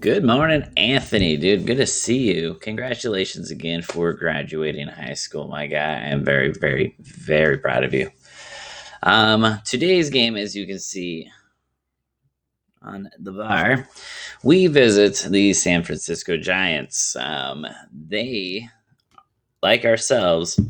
Good morning, Anthony, dude. Good to see you. Congratulations again for graduating high school, my guy. I am very, very, very proud of you. Today's game, as you can see on the bar, we visit the San Francisco Giants. They, like ourselves,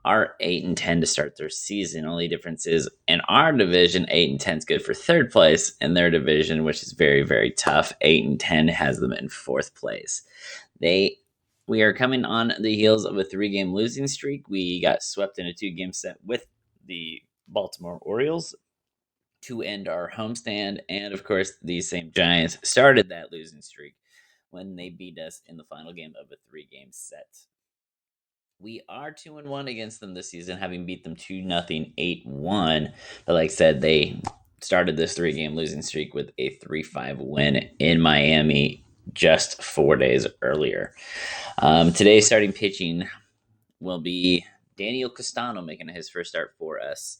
are 8-10 to start their season. Only difference is in our division, 8-10 is good for third place. In their division, which is very, very tough, 8-10 has them in fourth place. We are coming on the heels of a 3-game losing streak. We got swept in a 2-game set with the Baltimore Orioles to end our homestand, and of course, these same Giants started that losing streak when they beat us in the final game of a 3-game set. We are 2-1 against them this season, having beat them 2-0, 8-1. But like I said, they started this 3-game losing streak with a 3-5 win in Miami just 4 days earlier. Today's starting pitching will be Daniel Castano making his first start for us.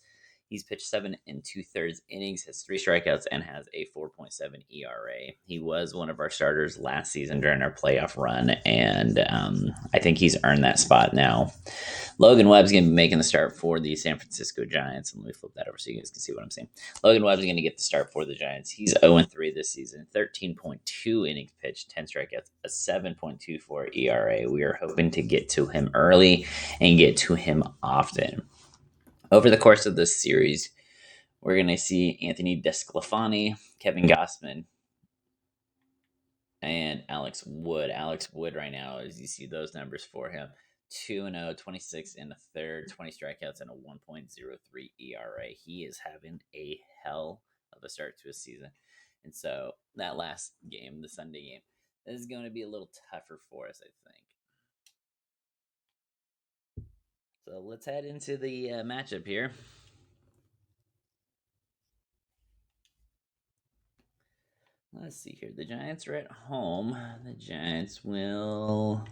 He's pitched 7 2/3 innings, has 3 strikeouts, and has a 4.7 ERA. He was one of our starters last season during our playoff run, and I think he's earned that spot now. Logan Webb's going to be making the start for the San Francisco Giants. And let me flip that over so you guys can see what I'm saying. Logan Webb's going to get the start for the Giants. He's 0-3 this season, 13.2 innings pitched, 10 strikeouts, a 7.24 ERA. We are hoping to get to him early and get to him often. Over the course of this series, we're going to see Anthony Desclafani, Kevin Gossman, and Alex Wood. Alex Wood right now, as you see those numbers for him, 2-0, 26 in the third, 20 strikeouts, and a 1.03 ERA. He is having a hell of a start to his season. And so that last game, the Sunday game, is going to be a little tougher for us, I think. So let's head into the matchup here. Let's see here. The Giants are at home. The Giants will...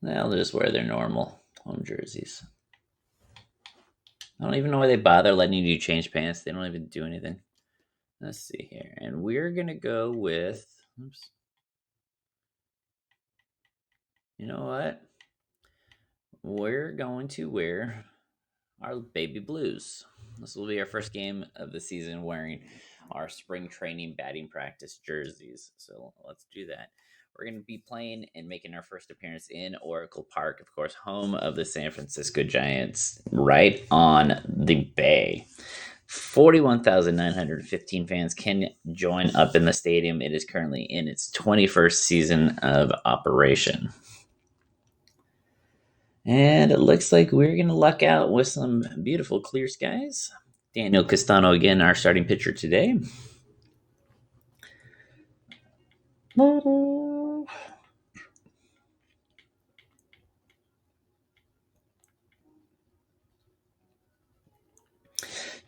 they'll just wear their normal home jerseys. I don't even know why they bother letting you change pants. They don't even do anything. Let's see here. And we're going to go with... oops. You know what? We're going to wear our baby blues. This will be our first game of the season wearing our spring training batting practice jerseys. So let's do that. We're going to be playing and making our first appearance in Oracle Park, of course, home of the San Francisco Giants, right on the bay. 41,915 fans can join up in the stadium. It is currently in its 21st season of operation. And it looks like we're going to luck out with some beautiful clear skies. Daniel Castano, again, our starting pitcher today. Trying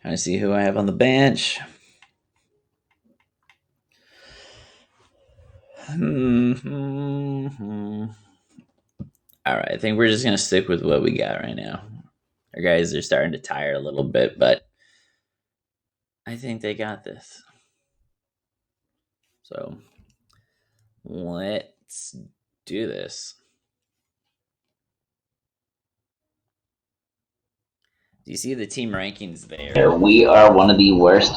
to see who I have on the bench. All right, I think we're just going to stick with what we got right now. Our guys are starting to tire a little bit, but I think they got this. So let's do this. Do you see the team rankings there? We are one of the worst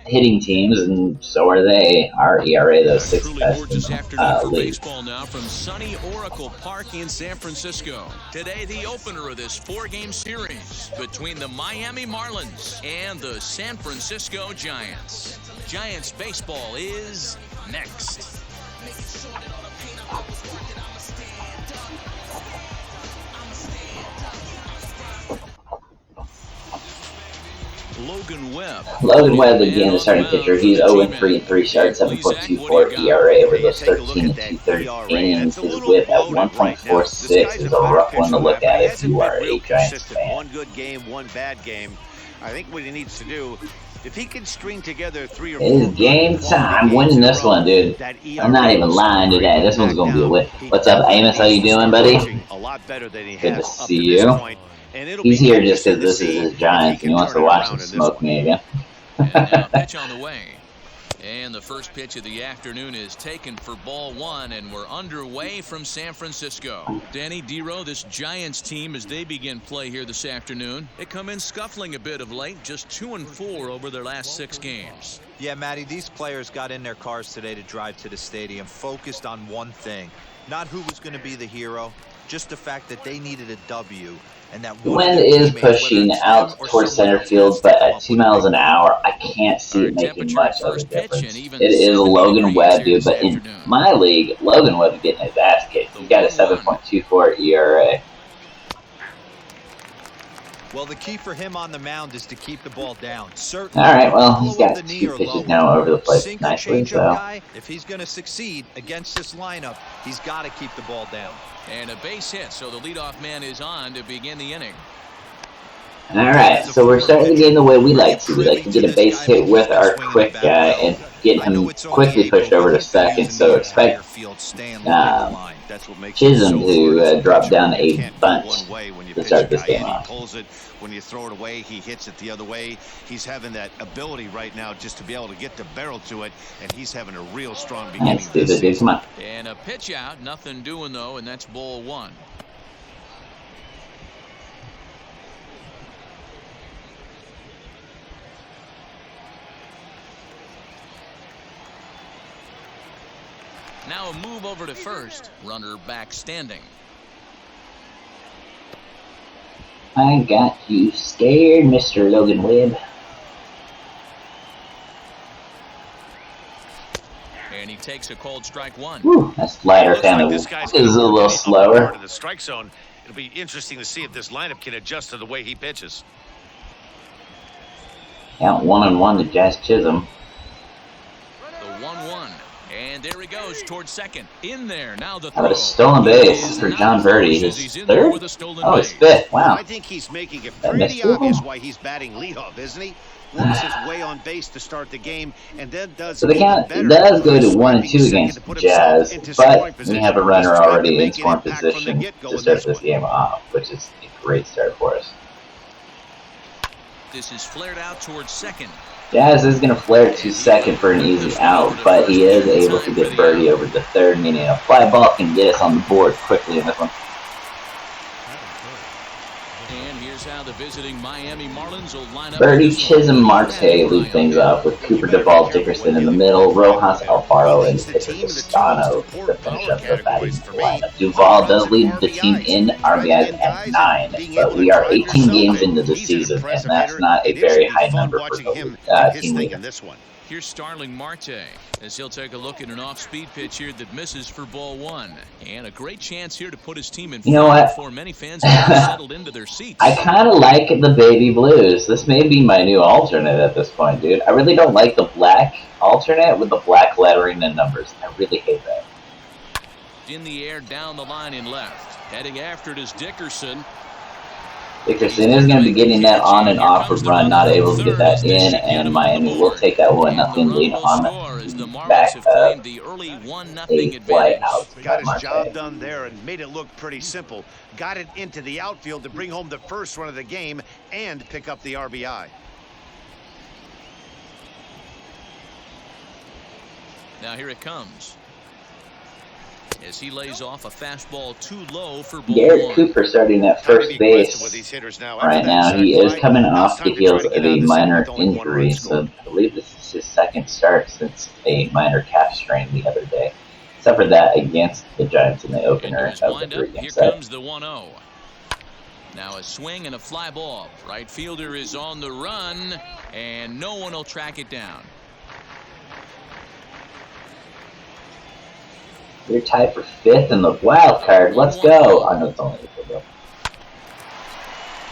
hitting teams, and so are they. Our ERA, though, 6th best in the league. Baseball now from sunny Oracle Park in San Francisco. Today, the opener of this 4-game series between the Miami Marlins and the San Francisco Giants. Giants baseball is next. Logan Webb, again, the starting pitcher. He's 0-3 in 3 starts, 7.24 ERA over those 13 2/3 innings. His whip at 1.46 is a rough one to look at if you are a Giants fan. One good game, one bad game. I think what he needs to do, if he can string together 3 or 4... It's game time. I'm winning this one, dude. I'm not even lying today. This one's going to be a win. What's up, Amos? How you doing, buddy? Good to see you. He's here just because this is his Giants and he wants to watch them smoke me again. And now pitch on the way. And the first pitch of the afternoon is taken for ball one, and we're underway from San Francisco. Danny Dero, this Giants team, as they begin play here this afternoon, they come in scuffling a bit of late, just 2-4 over their last 6 games. Yeah, Matty, these players got in their cars today to drive to the stadium, focused on one thing. Not who was going to be the hero, just the fact that they needed a W. And that The wind is pushing out towards center field, but at 2 miles an hour, I can't see it making much of a difference. It is Logan Webb, dude, but in my league, Logan Webb is getting his ass kicked. He's got a 7.24 ERA. Well, the key for him on the mound is to keep the ball down. All right, well, he's got 2 pitches now over the place nicely, so. Guy, if he's going to succeed against this lineup, he's got to keep the ball down. And a base hit, so the leadoff man is on to begin the inning. All right, so we're starting the game the way we like to. We like to get a base hit with our quick guy and get him quickly pushed over to second. So expect Chisholm to drop down a bunch to start this game off. When you throw it away, he hits it the other way. He's having that ability right now just to be able to get the barrel to it, and he's having a real strong beginning. Let's do this, dude. Come on. And a pitch out, nothing doing though, and that's ball one. Now a move over to first, runner back standing. I got you scared, Mr. Logan Webb. And he takes a cold strike one. Whew, that slider kind of is a little slower. In the strike zone, it'll be interesting to see if this lineup can adjust to the way he pitches. Count 1-on-1 to Jazz Chisholm. The 1-1. And there he goes towards second. In there. Now the How about a stolen base for John Birdie? His third? Oh, his fifth. Wow. I think he's making it pretty obvious why he's batting leadoff, isn't he? Works his way on base to start the game, and then does. So the count does go to 1-2 against Jazz, but we have a runner already in scoring position to start this game off, which is a great start for us. This is flared out towards second. Jazz is going to flare to second for an easy out, but he is able to get Birdie over to third, meaning a fly ball can get us on the board quickly in this one. And here's how the visiting Miami Marlins will line up. Birdie, Chisholm, Marte lead things off with Cooper Duvall, Dickerson in the middle, Rojas, Alfaro, and pitcher Castano to finish up the batting lineup. Duvall does lead the team in RBIs at 9, but we are 18 games into the season, and that's not a very high number for the team leader. Here's Starling Marte as he'll take a look at an off-speed pitch here that misses for ball one. And a great chance here to put his team in front before many fans have settled into their seats. I kind of like the baby blues. This may be my new alternate at this point, dude. I really don't like the black alternate with the black lettering and numbers. I really hate that. In the air, down the line in left. Heading after it is Dickerson. Dickerson is going to be getting that on and off of run, not able to get that in, and Miami will take that 1-0 lead on the back of a fly out. Got his job done there and made it look pretty simple. Got it into the outfield to bring home the first run of the game and pick up the RBI. Now here it comes. As he lays off a fastball too low for ball Garrett one. Cooper starting at first base right now. He is coming off the heels of a minor injury, so I believe this is his second start since a minor calf strain the other day. Except for that against the Giants in the opener of the 3-game set. Here comes the 1-0. Now a swing and a fly ball. Right fielder is on the run, and no one will track it down. You're tied for 5th in the wild card. Let's go. I know it's only a field.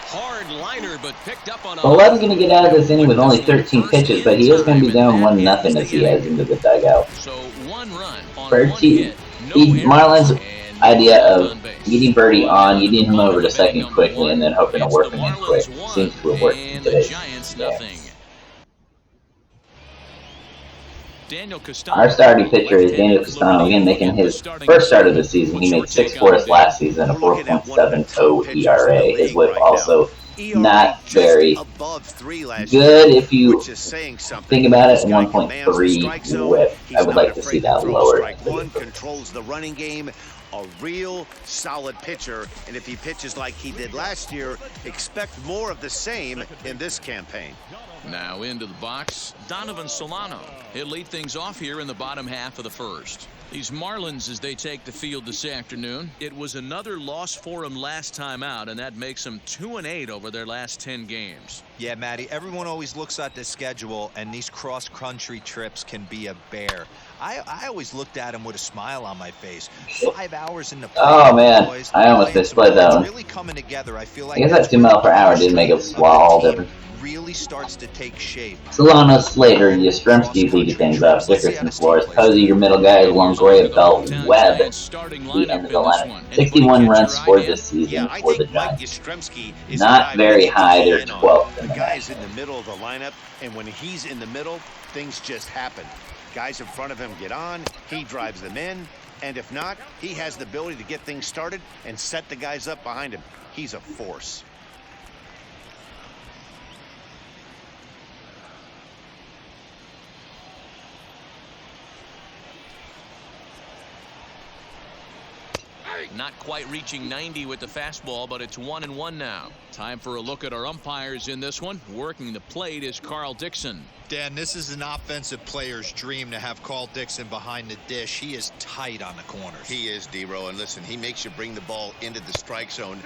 Hard liner, but picked up on a. Well, Webb's going to get out of this inning with only 13 pitches, but he is going to be down 1-0 as he heads into the dugout. So 1 run on Birdie, Marlins' idea of getting Birdie on, getting him over to second quickly, and then hoping to work him in quick seems to have worked in today's game. Our starting pitcher is Daniel Castano, again making his first start of the season. He made 6 for us last season, a 4.70 ERA. His whip also not very above 3 last good. year, If you which is saying something. think about it, This guy commands the 1.3 strike zone. whip. He's I would not like to see afraid that throw lower. strike one, controls the running game. A real solid pitcher, and if he pitches like he did last year, expect more of the same in this campaign. Now into the box, Donovan Solano. He'll lead things off here in the bottom half of the first. These Marlins, as they take the field this afternoon, it was another loss for them last time out, and that makes them 2-8 over their last 10 games. Yeah, Matty, everyone always looks at the schedule, and these cross-country trips can be a bear. I always looked at him with a smile on my face. 5 hours in the Oh man, boys, I almost displayed that one. really coming together. I feel like I guess that 2 miles per hour did make a swell difference. really starts to take shape. Solano, Slater, Yastrzemski leading things up. Dickerson, Flores, Posey, your middle guys, Longoria, Belt, Webb, the end of the lineup. 61 runs scored this season I for the think Mike Giants. Yastrzemski is Not the guy very we need to high, they're lean on. 12th in The the guy's in the middle of the lineup, and when he's in the middle, things just happen. Guys in front of him get on, he drives them in, and if not, he has the ability to get things started and set the guys up behind him. He's a force. Not quite reaching 90 with the fastball, but it's 1-1 now. Time for a look at our umpires in this one. Working the plate is Carl Dixon. Dan, this is an offensive player's dream to have Carl Dixon behind the dish. He is tight on the corners. He is, D-Row, and listen, he makes you bring the ball into the strike zone.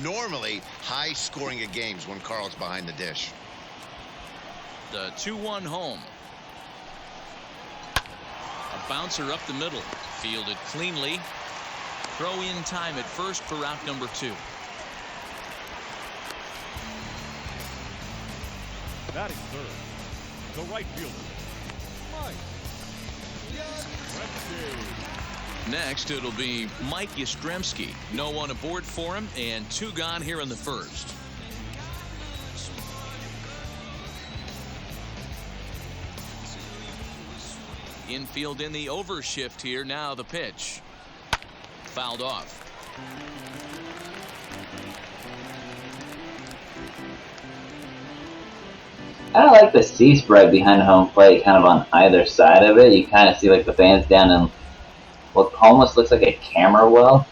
Normally, high scoring of games when Carl's behind the dish. The 2-1 home. A bouncer up the middle. Fielded cleanly. Throw in time at first for out number 2. Batting third, the right fielder, Mike Yastrzemski. Next, it'll be Mike Yastrzemski. No one aboard for him, and 2 gone here in the first. Infield in the overshift here. Now the pitch. Fouled off. I like the C spread behind home plate, kind of on either side of it. You kind of see like the fans down in what almost looks like a camera well.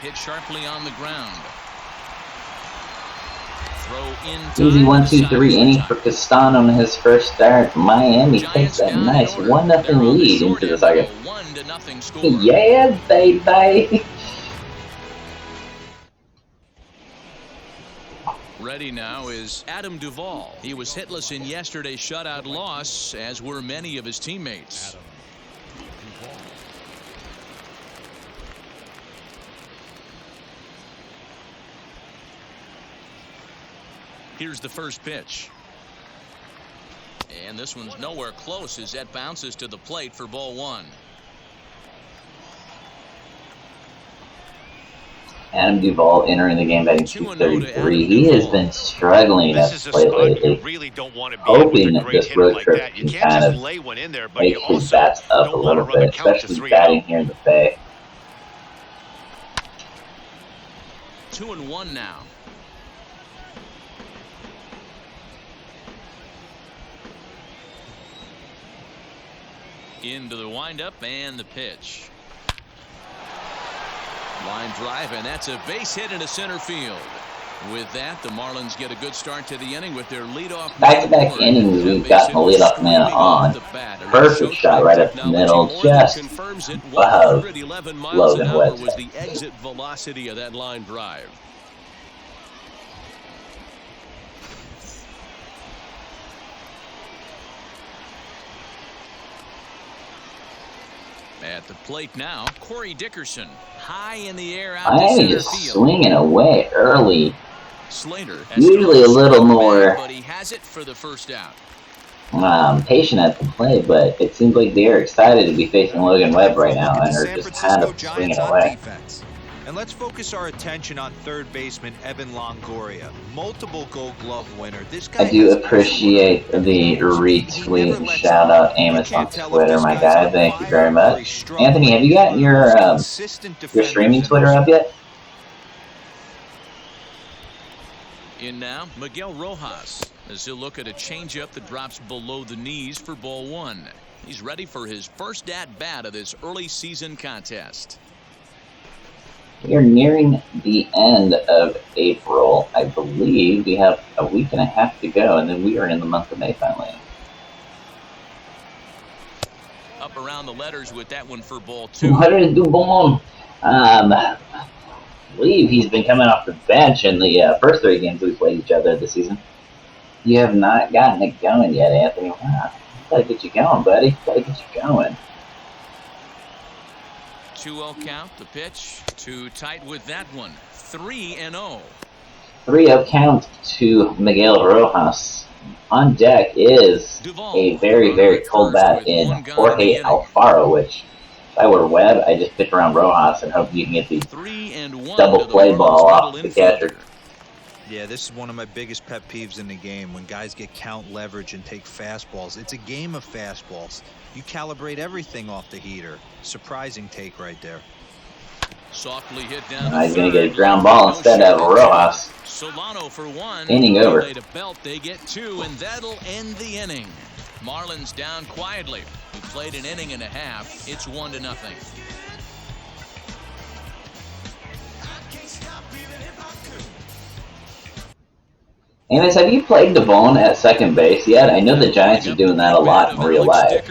Hit sharply on the ground. Throw in Easy time. 1-2-3 inning for Castano in his first start. Miami takes that nice 1-0 lead into the second. 1-0 score. Yeah, baby. Ready now is Adam Duvall. He was hitless in yesterday's shutout loss, as were many of his teammates. Here's the first pitch. And this one's nowhere close as that bounces to the plate for ball 1. Adam Duvall entering the game batting .233. He has been struggling at the plate lately. Really don't want to be Hoping that this road trip can kind of make his bats up a little bit, especially batting here in the Bay. 2-1 now. Into the windup and the pitch. Line drive, and that's a base hit into center field. With that, the Marlins get a good start to the inning with their leadoff. Back-to-back innings, we've gotten the leadoff man on. Perfect shot right up the middle, just above Logan Webb. Was the exit velocity of that line drive. At the plate now, Corey Dickerson, high in the air out to Miami center just field. swinging away early. Slater Usually a little more but he has it for the first out. Patient at the plate, but it seems like they're excited to be facing Logan Webb right now and are just kind of swinging away. And let's focus our attention on third baseman Evan Longoria, multiple Gold Glove winner. This guy I do appreciate the retweet. Shout out Amos on Twitter, my guy. Thank you very much. Anthony, have you gotten your streaming Twitter up yet? In now, Miguel Rojas, as he'll look at a changeup that drops below the knees for ball one. He's ready for his first at-bat of this early season contest. We are nearing the end of April. I believe we have a week and a half to go, and then we are in the month of May finally. Up around the letters with that one for ball two. What did Dubon? I believe he's been coming off the bench in the first 3 games we played each other this season. You have not gotten it going yet, Anthony. Wow. Gotta get you going, buddy. Gotta get you going. 2-0 count, the pitch. Too tight with that one. 3-0. 3-0 count to Miguel Rojas. On deck is a very, very cold bat in Jorge Alfaro, which if I were Webb, I just pitch around Rojas and hope you can get the double play ball off the catcher. Yeah, this is one of my biggest pet peeves in the game, when guys get count leverage and take fastballs. It's a game of fastballs. You calibrate everything off the heater. Surprising take right there. Softly hit down. He's going to get a ground ball instead of Rojas. Solano for one. Inning over. To belt, they get 2, and that'll end the inning. Marlins down quietly. We played an inning and a half. It's 1-0. Amos, have you played Devon at second base yet? I know the Giants are doing that a lot in real life.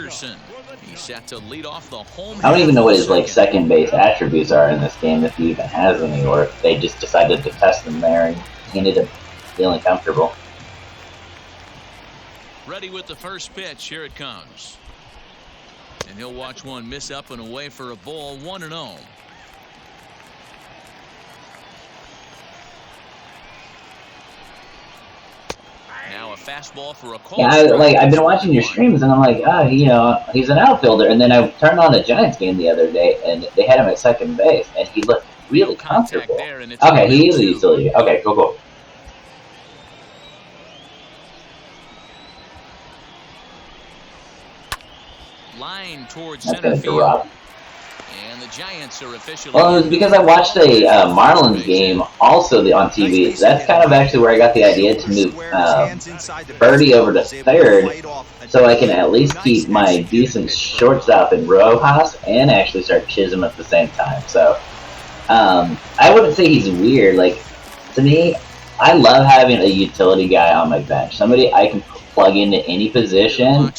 He's set to lead off the home. I don't even know what his second base attributes are in this game, if he even has any, or if they just decided to test them there and he ended up feeling comfortable. Ready with the first pitch. Here it comes. And he'll watch one miss up and away for a ball. 1-0. Now a fastball for a call. Yeah, I've been watching your streams and I'm like, he's an outfielder. And then I turned on a Giants game the other day and they had him at second base and he looked really comfortable. Okay, he is a utility. Okay, cool. Line towards That's center gonna field. drop. And the Giants are officially. Well, it was because I watched a Marlins game also on TV. That's kind of actually where I got the idea to move Birdie over to third, so I can at least keep my decent shortstop in Rojas and actually start Chisholm at the same time. So I wouldn't say he's weird. Like, to me, I love having a utility guy on my bench, somebody I can plug into any position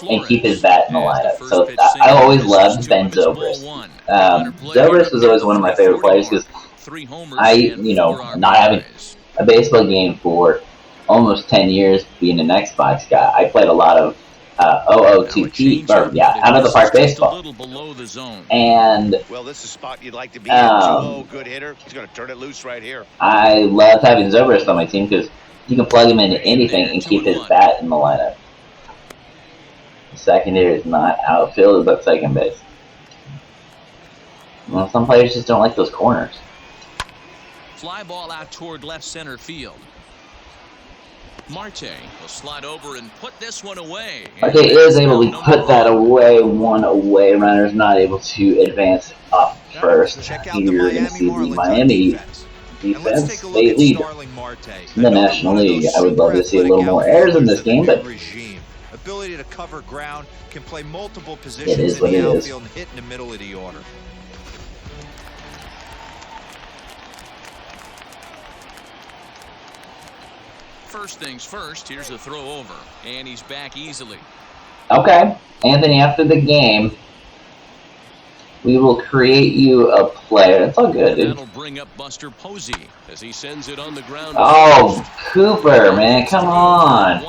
and keep his bat in the lineup. So I always loved Ben Zobrist. Zobrist was always one of my favorite players because not having a baseball game for almost 10 years, being an Xbox guy, I played a lot of OOTP, out of the park baseball. And well, this is a spot you'd like to be in. 2-0, good hitter. He's going to turn it loose right here. I loved having Zobrist on my team because you can plug him into anything and keep his bat in the lineup. The secondary is not outfield, but second base. Well, some players just don't like those corners. Fly ball out toward left center field. Marte will slide over and put this one away. Marte is able to put that away. One away. Runner's not able to advance up first. Here you're going to see the Miami defense state leader in the National League. I would love to see a little more errors in this game, but ability to cover ground, can play multiple positions it is in what the it is. outfield and hit in the middle of the order. First things first, here's a throw over, and he's back easily. Okay, Anthony, after the game, we will create you a player. It's all good, dude. That'll bring up Buster Posey as he sends it on the ground. Oh, Cooper, man, come on.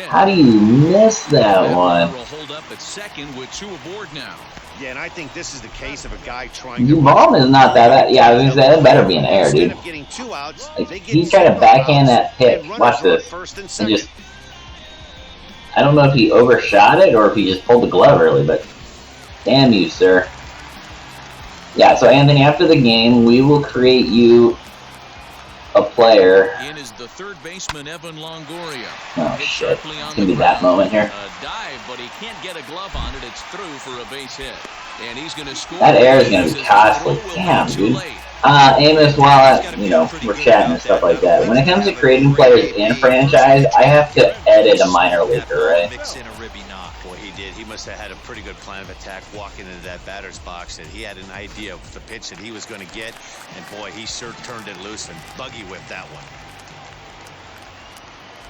How do you miss that one? Hold up at second with 2 aboard now. Yeah, and I think this is the case of a guy trying Your ball is not that bad. Yeah, I was going to say, that better be an error, dude. Instead of getting 2 outs, Like, he tried to backhand that pitch. Watch this. And just, I don't know if he overshot it or if he just pulled the glove early, but damn you, sir. Yeah, so Anthony, after the game, we will create you a player. In is the third baseman, Evan Longoria. Oh, shit. It's going to be that moment here. A dive, but he can't get a glove on it. It's through for a base hit. And he's going to score. That air is going to be costly. Damn, dude. Amos, while we're chatting and stuff like that, when it comes to creating players in franchise, I have to edit a minor leaguer, right? Mix in a ribby knock. Boy, he did. He must have had a pretty good plan of attack walking into that batter's box, and he had an idea of the pitch that he was going to get, and boy, he sure turned it loose and buggy whipped that one.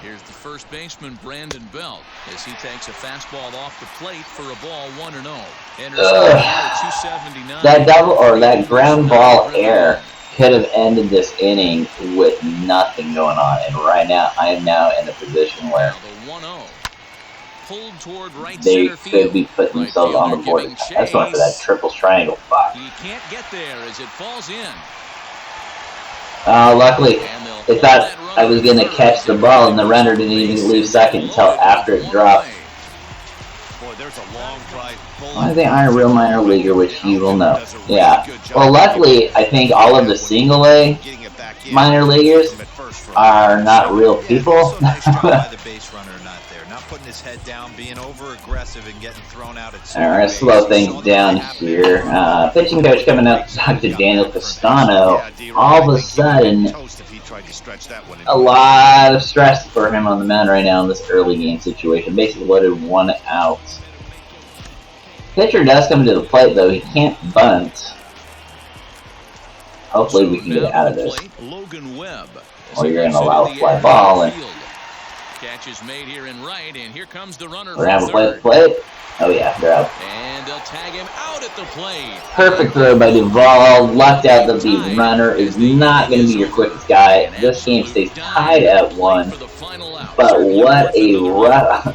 Here's the first baseman, Brandon Belt, as he takes a fastball off the plate for a ball 1-0. That double or that ground ball error could have ended this inning with nothing going on, and right now I am now in a position where pulled toward right they center could field. be putting themselves on the board. That's going for that triple triangle spot. He can't get there as it falls in. Luckily, they thought I was going to catch the ball, and the runner didn't even leave second until after it dropped. Boy, there's a long drive. Why they aren't a real minor leaguer, which you will know. Yeah. Well, luckily, I think all of the single A minor leaguers are not real people. Putting his head down, being over aggressive and getting thrown out at Alright, let's slow things down here. Pitching coach coming up, Dr. Daniel Castano. All of a sudden, a lot of stress for him on the mound right now in this early game situation. Basically loaded 1 out. Pitcher does come to the plate though, he can't bunt. Hopefully we can get out of this. Or you're going to allow a fly ball and catch is made here in right, and here comes the runner. we're going to have a play. Oh yeah, they're out. And they'll tag him out at the plate. Perfect throw by Duvall. Lucked out that the runner is not going to be your quickest guy. This game stays tied at 1. But what a run.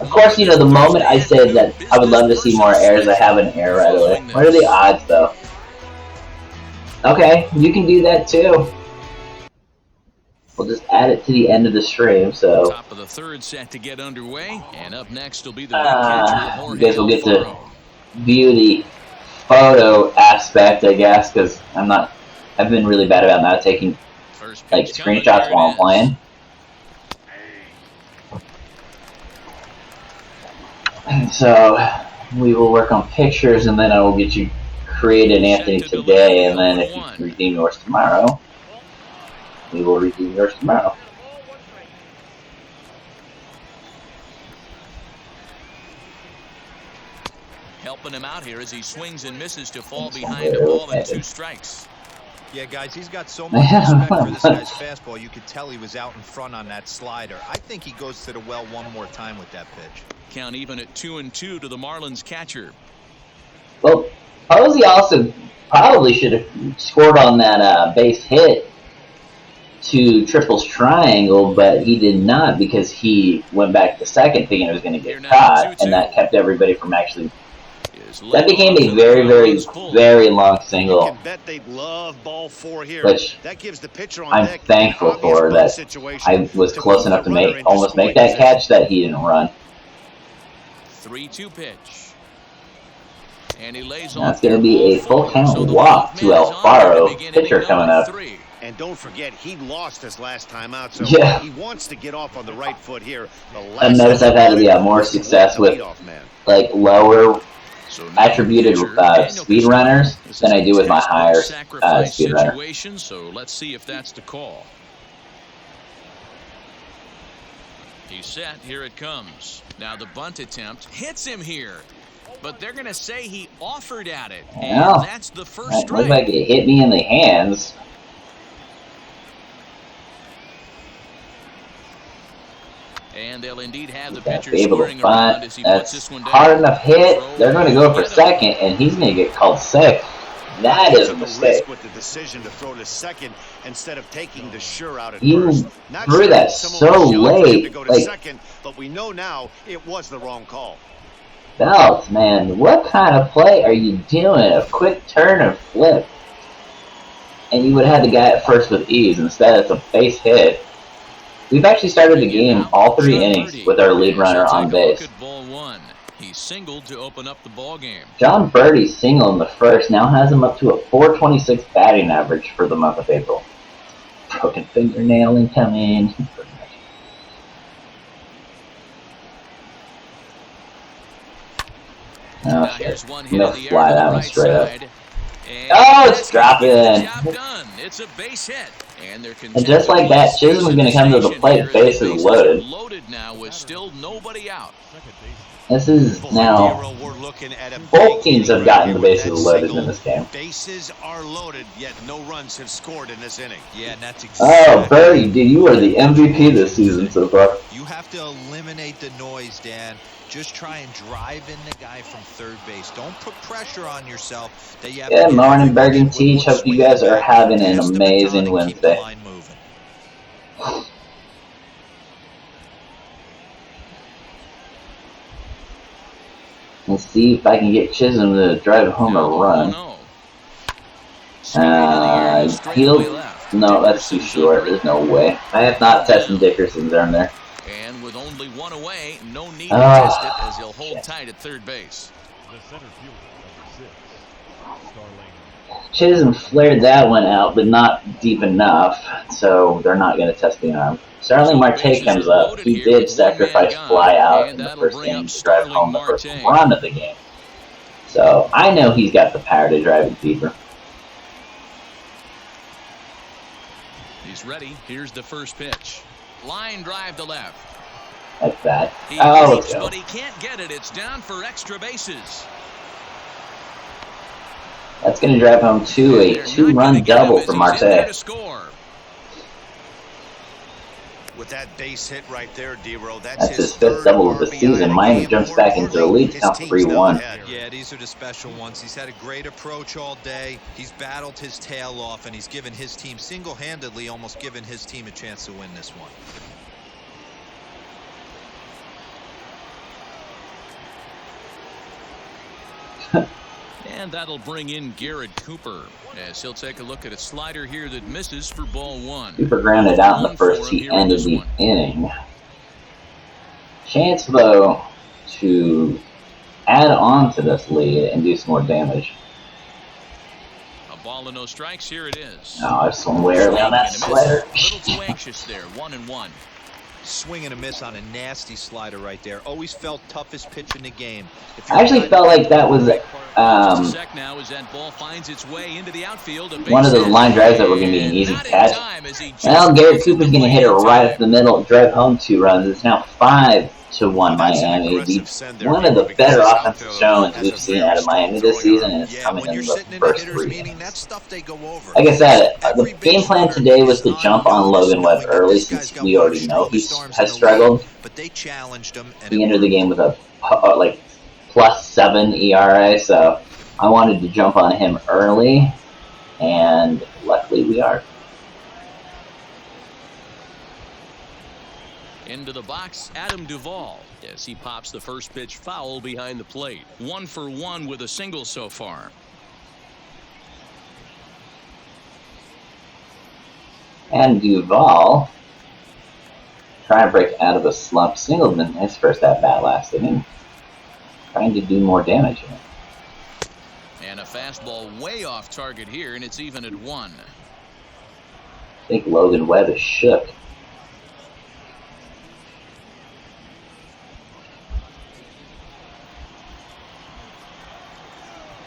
Of course, the moment I said that I would love to see more errors, I have an error right away. What are the odds, though? Okay, you can do that too. We'll just add it to the end of the stream, so. Top of the third set to get underway, and up next will be the big catcher. You guys will get to view the photo aspect, I guess, because I've been really bad about not taking like screenshots while I'm playing. And so we will work on pictures, and then I will get you created Anthony today, and then if you redeem yours tomorrow, we will redeem yours tomorrow. Helping him out here as he swings and misses to fall behind a ball and 2 strikes. Yeah, guys, he's got so much respect for this guy's fastball. You could tell he was out in front on that slider. I think he goes to the well one more time with that pitch. Count even at 2-2 to the Marlins catcher. Well, Posey also probably should have scored on that base hit to Triple's triangle, but he did not because he went back to second thinking it was going to get caught, and that kept everybody from actually. That became a very, very, very long single, which I'm thankful for that I was close enough to almost make that catch that he didn't run. 3-2 pitch. And he lays That's going to be a full count walk to Alfaro, pitcher coming up. And don't forget, he lost his last time out, so yeah. He wants to get off on the right foot here. I've noticed I've had more success with like lower attributed speed runners than I do with my higher speed runner. So let's see if that's the call. He's set. Here it comes. Now the bunt attempt hits him here. But they're going to say he offered at it. And that's the first strike. Looks like it hit me in the hands. And they'll indeed have the pitcher able to bunt. That's hard enough hit. They're going to go for second, and he's going to get called sick. That is a mistake. With the decision to throw to second instead of taking the sure out at first. He threw that so late. Second, but we know now it was the wrong call. Belt, man, what kind of play are you doing? A quick turn and flip. And you would have had the guy at first with ease. Instead, it's a base hit. We've actually started the game all 3 innings with our lead runner on base. He singled to open up the ball game. John Birdie single in the first now has him up to a 426 batting average for the month of April. Broken fingernail incoming. Oh shit. I'm gonna fly that one straight up. Oh, it's dropping. It's a base hit. And just like that, Chisholm's going to come to the plate, bases loaded. Now with still nobody out. This is now, both teams have gotten the bases loaded in this game. Bases are loaded, yet no runs have scored in this inning. Yeah, and that's exactly. Oh, Birdie, dude, you are the MVP this season so far. You have to eliminate the noise, Dan. Just try and drive in the guy from third base. Don't put pressure on yourself. That you have Good morning, Bergen Teach. Hope you guys are having an amazing Wednesday. Let's see if I can get Chisholm to drive home a run. No, that's too short. There's no way. I have not tested Dickerson's arm there. And with only one away, no need to test it as he'll hold tight at third base. The center fielder, number 6, Starling. Chisholm flared that one out, but not deep enough, so they're not going to test the arm. Starling Marte comes up. He did sacrifice fly out in the first inning to drive home the first run of the game. So I know he's got the power to drive it deeper. He's ready. Here's the first pitch. Line drive to left. Like that. He Oh, leaps, let's go. but he can't get it. It's down for extra bases. That's going to drive home to a two-run double for Marte. With that base hit right there, D-Row, That's his fifth double of the season. Miami jumps back into the lead, count 3-1. Yeah, these are the special ones. He's had a great approach all day. He's battled his tail off, and he's given his team single-handedly, almost given his team a chance to win this one. And that'll bring in Garrett Cooper as he'll take a look at a slider here that misses for ball one. Cooper grounded out in the first. He ended the inning. Chance, though, to add on to this lead and do some more damage. A ball and no strikes. Here it is. Oh, I swung way early on that slider. A little too anxious there. 1-1. Swing and a miss on a nasty slider right there. Always felt toughest pitch in the game. I actually felt like that was one of those line drives that were going to be an easy catch. Well, Garrett Cooper's going to hit it right up the middle, drive home 2 runs. It's now 5-1 Miami. One of the better offensive showings we've seen out of Miami this season, and it's coming in the first 3 innings. Like I said, the game plan today was to jump on Logan Webb early, since we already know he has struggled. He entered the game with a like +7 ERA, so I wanted to jump on him early, and luckily we are. Into the box, Adam Duvall, as he pops the first pitch foul behind the plate. 1 for 1 with a single so far. And Duvall trying to break out of a slump. Singled in his first at-bat last inning, trying to do more damage here. And a fastball way off target here, and it's even at 1. I think Logan Webb is shook.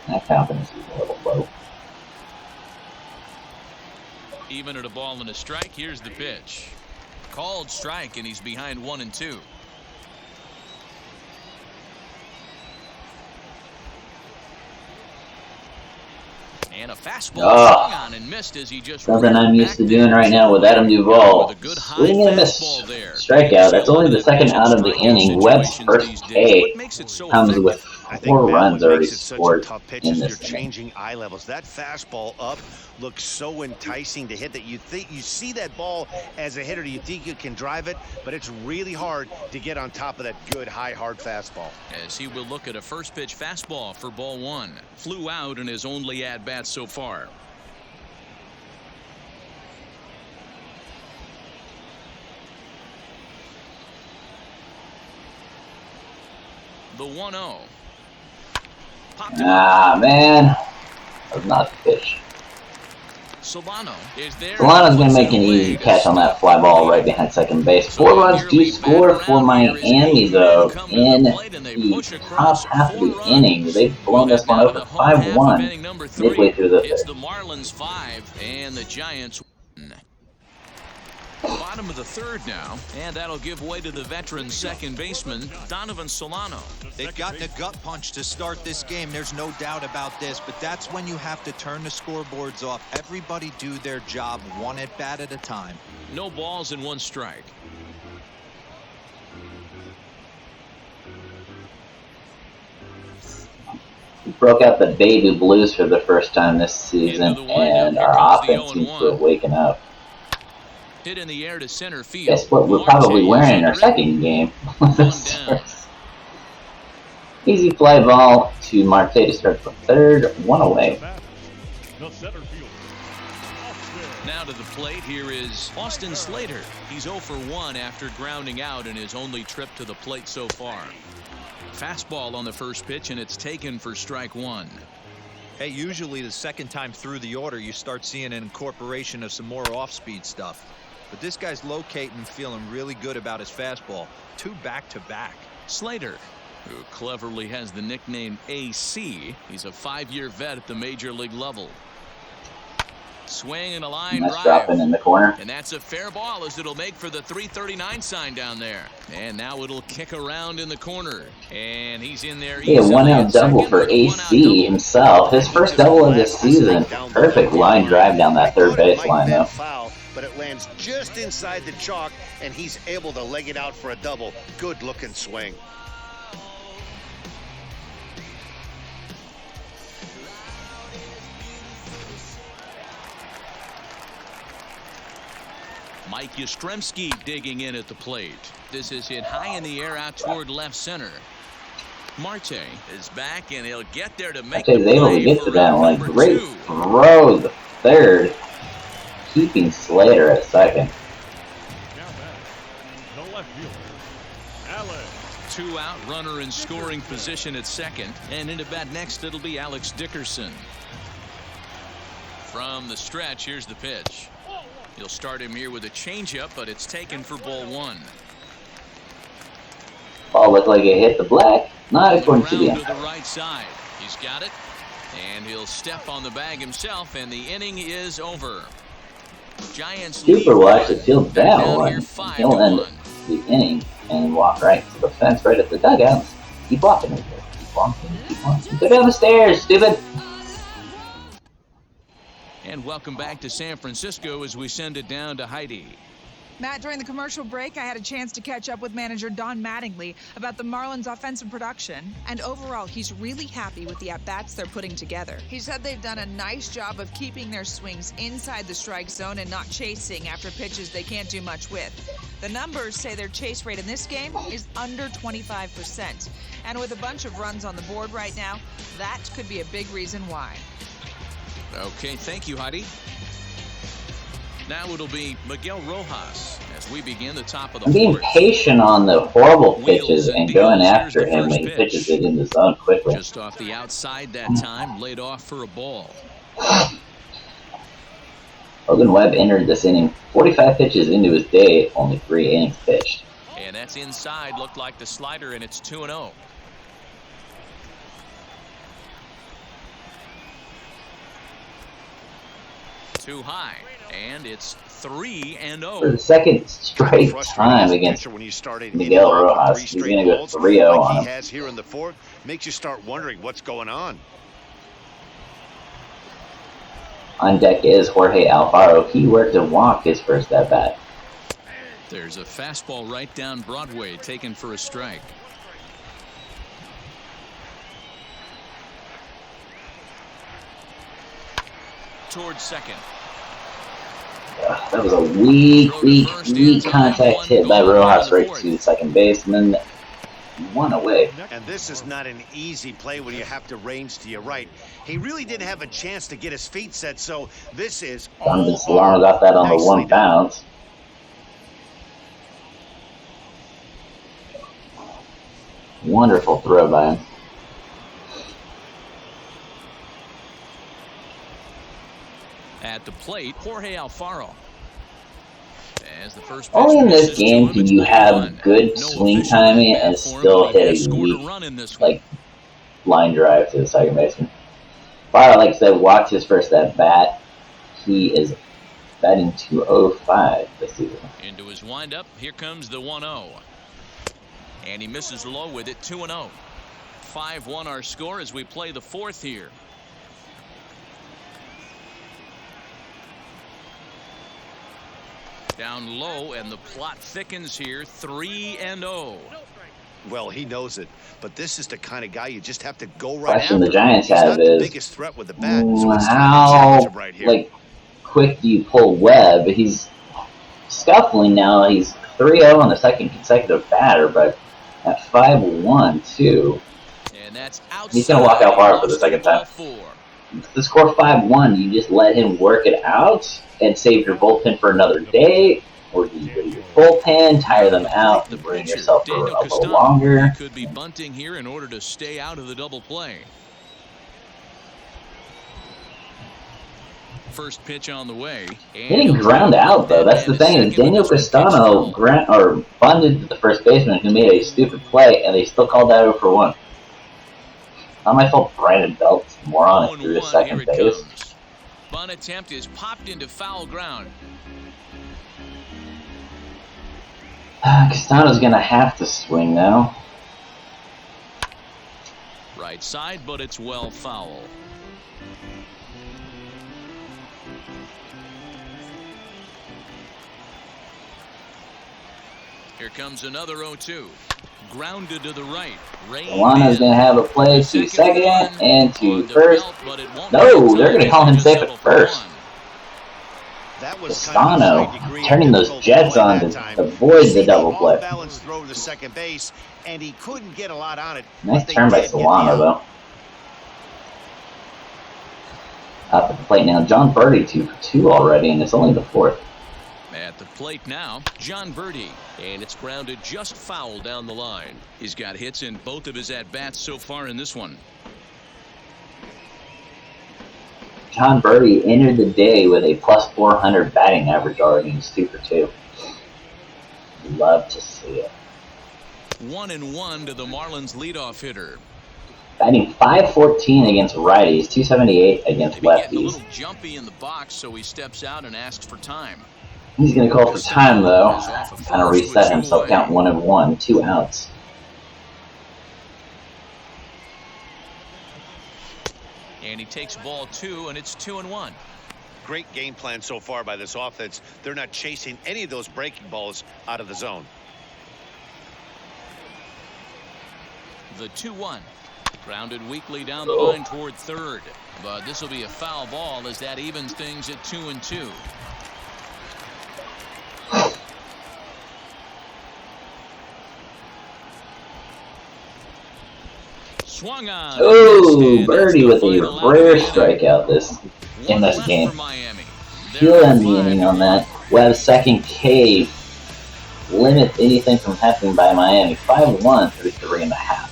That confidence is a little low. Even at a ball and a strike, here's the pitch. Called strike, and he's behind 1-2. And a fastball swung on and missed as he just something I'm used to doing right now with Adam Duvall. Swing and a miss. Strikeout. That's only the second out of the inning. Webb's first K comes with 4 runs already scored in this inning. Changing eye levels. That fastball up looks so enticing to hit that you think you see that ball as a hitter, you think you can drive it, but it's really hard to get on top of that good high hard fastball. As he will look at a first pitch fastball for ball 1. Flew out in his only at bat so far. The 1-0. Ah, man. That was not the pitch. Solano is there. Solano's going to make an easy catch on that fly ball right behind second base. 4 runs do score for Miami, though, in the top half of the inning. They've blown this one over 5-1 midway through the It's fifth. the Marlins 5 and the Giants 1. Bottom of the third now, and that'll give way to the veteran second baseman, Donovan Solano. They've gotten a gut punch to start this game. There's no doubt about this, but that's when you have to turn the scoreboards off. Everybody do their job one at bat at a time. No balls and 1 strike. We broke out the baby blues for the first time this season, and our offense seems to have waken up. Hit in the air to center field. Guess what we're probably wearing in our second game. Easy fly ball to Marte to start the third, 1 away. The center fielder, Austin. Now to the plate, here is Austin Slater. He's 0 for 1 after grounding out in his only trip to the plate so far. Fastball on the first pitch, and it's taken for strike 1. Hey, usually the second time through the order, you start seeing an incorporation of some more off-speed stuff. But this guy's locating and feeling really good about his fastball. 2 back-to-back. Slater, who cleverly has the nickname AC. He's a 5-year vet at the major league level. Swing and a line Nice drive. dropping in the corner. And that's a fair ball as it'll make for the 339 sign down there. And now it'll kick around in the corner. And he's in there. He had 1-out double for AC himself. His first double of this season. Perfect line drive down that third baseline, though. Foul, but it lands just inside the chalk, and he's able to leg it out for a double. Good looking swing. Mike Yastrzemski digging in at the plate. This is hit high in the air out toward left center. Marte is back, and he'll get there to make Marte's able to get to that one. Great throw the third, keeping Slater at second. Now batting, the left fielder, Alex. 2 out, runner in scoring position at second, and into bat next it'll be Alex Dickerson. From the stretch, here's the pitch. He'll start him here with a changeup, but it's taken for ball 1. Ball looked like it hit the black. Not according to the Ground umpire. to the right side. He's got it, and he'll step on the bag himself, and the inning is over. Giants Cooper will actually field that down one. here 5-1. He'll end the inning and walk right to the fence, right at the dugout. Keep walking. Keep walking. Keep walking. Go down the stairs, stupid. And welcome back to San Francisco as we send it down to Heidi. Matt, during the commercial break, I had a chance to catch up with manager Don Mattingly about the Marlins' offensive production. And overall, he's really happy with the at-bats they're putting together. He said they've done a nice job of keeping their swings inside the strike zone and not chasing after pitches they can't do much with. The numbers say their chase rate in this game is under 25%. And with a bunch of runs on the board right now, that could be a big reason why. Okay, thank you, Heidi. Now it'll be Miguel Rojas as we begin the top of the I'm being fourth. patient on the horrible pitches and going after him when he pitches it in the zone quickly. Just off the outside that time, laid off for a ball. Logan Webb entered this inning 45 pitches into his day, only 3 innings pitched. And that's inside, looked like the slider, and it's 2-0. Too high, and it's 3-0. For the second straight time against when you started Miguel Rojas, he's going to go 3-0 on he him. has here in the fourth, makes you start wondering what's going on. On deck is Jorge Alfaro. He worked and walked his first at bat. There's a fastball right down Broadway, taken for a strike. Towards second. That was a weak contact hit by Rojas right to second baseman. 1 away. And this is not an easy play when you have to range to your right. He really didn't have a chance to get his feet set, so this is Donovan Solano got that on the 1 bounce. Wonderful throw by him. At the plate, Jorge Alfaro. As the first Only in this pitch game misses to can him, you it's have 1. good No swing official timing at and bat for him, still but he hit has a scored weak, run in this one. like, line drive to the second baseman. But like I said, watch his first at bat. He is batting .205 this season. Into his windup, here comes the 1-0. And he misses low with it, 2-0. 5-1 our score as we play the fourth here. Down low, and the plot thickens here, 3-0. Well, he knows it, but this is the kind of guy you just have to go right Question after. the Giants He's have not the is, biggest threat with the bat, so it's time to how challenge him right here. like quick do you pull Webb? He's scuffling now. He's 3-0 on the second consecutive batter, but at 5-1 too. And that's outside. He's gonna walk out far for the Close to second time. ball 4. The score 5-1. You just let him work it out and save your bullpen for another day, or do you go to your bullpen, tire them out, and bring yourself for a little longer? He could be bunting here in order to stay out of the double play. First pitch on the way. He didn't ground out though. That's the thing is Daniel Castano bunted to the first baseman who made a stupid play, and they still called that 0-for-1. Not my fault. Brandon Belt's moronic through the second base. Bunt attempt is popped into foul ground. Castano's gonna have to swing now. Right side, but it's well foul. Here comes another 0-2. Grounded to the right. Solano's gonna have a play to second and to first. No, they're gonna call him safe at first. That was Castano kind of turning those Jets on to avoid the double play. Balanced throw to second base, and he couldn't get a lot on it. Nice turn by Solano though. Up at the plate now, John Birdie 2-for-2 already, and it's only the fourth. At the plate now, John Birdie. And it's grounded just foul down the line. He's got hits in both of his at-bats so far in this one. John Birdie entered the day with a plus 400 batting average already. He's 2-for-2. Love to see it. 1-1 to the Marlins leadoff hitter. Batting .514 against righties, .278 against Maybe getting a lefties. little jumpy in the box, so he steps out and asks for time. He's going to call for time, though. Kind of reset himself, count 1-1, 2 outs. And he takes ball 2, and it's 2-1. Great game plan so far by this offense. They're not chasing any of those breaking balls out of the zone. The 2-1. Grounded weakly down the line toward third. But this will be a foul ball as that evens things at 2-2. Swung on. Oh, Birdie with a rare strikeout in this game. He'll end the inning on that. Webb's second K limits anything from happening by Miami. 5-1 through 3.5.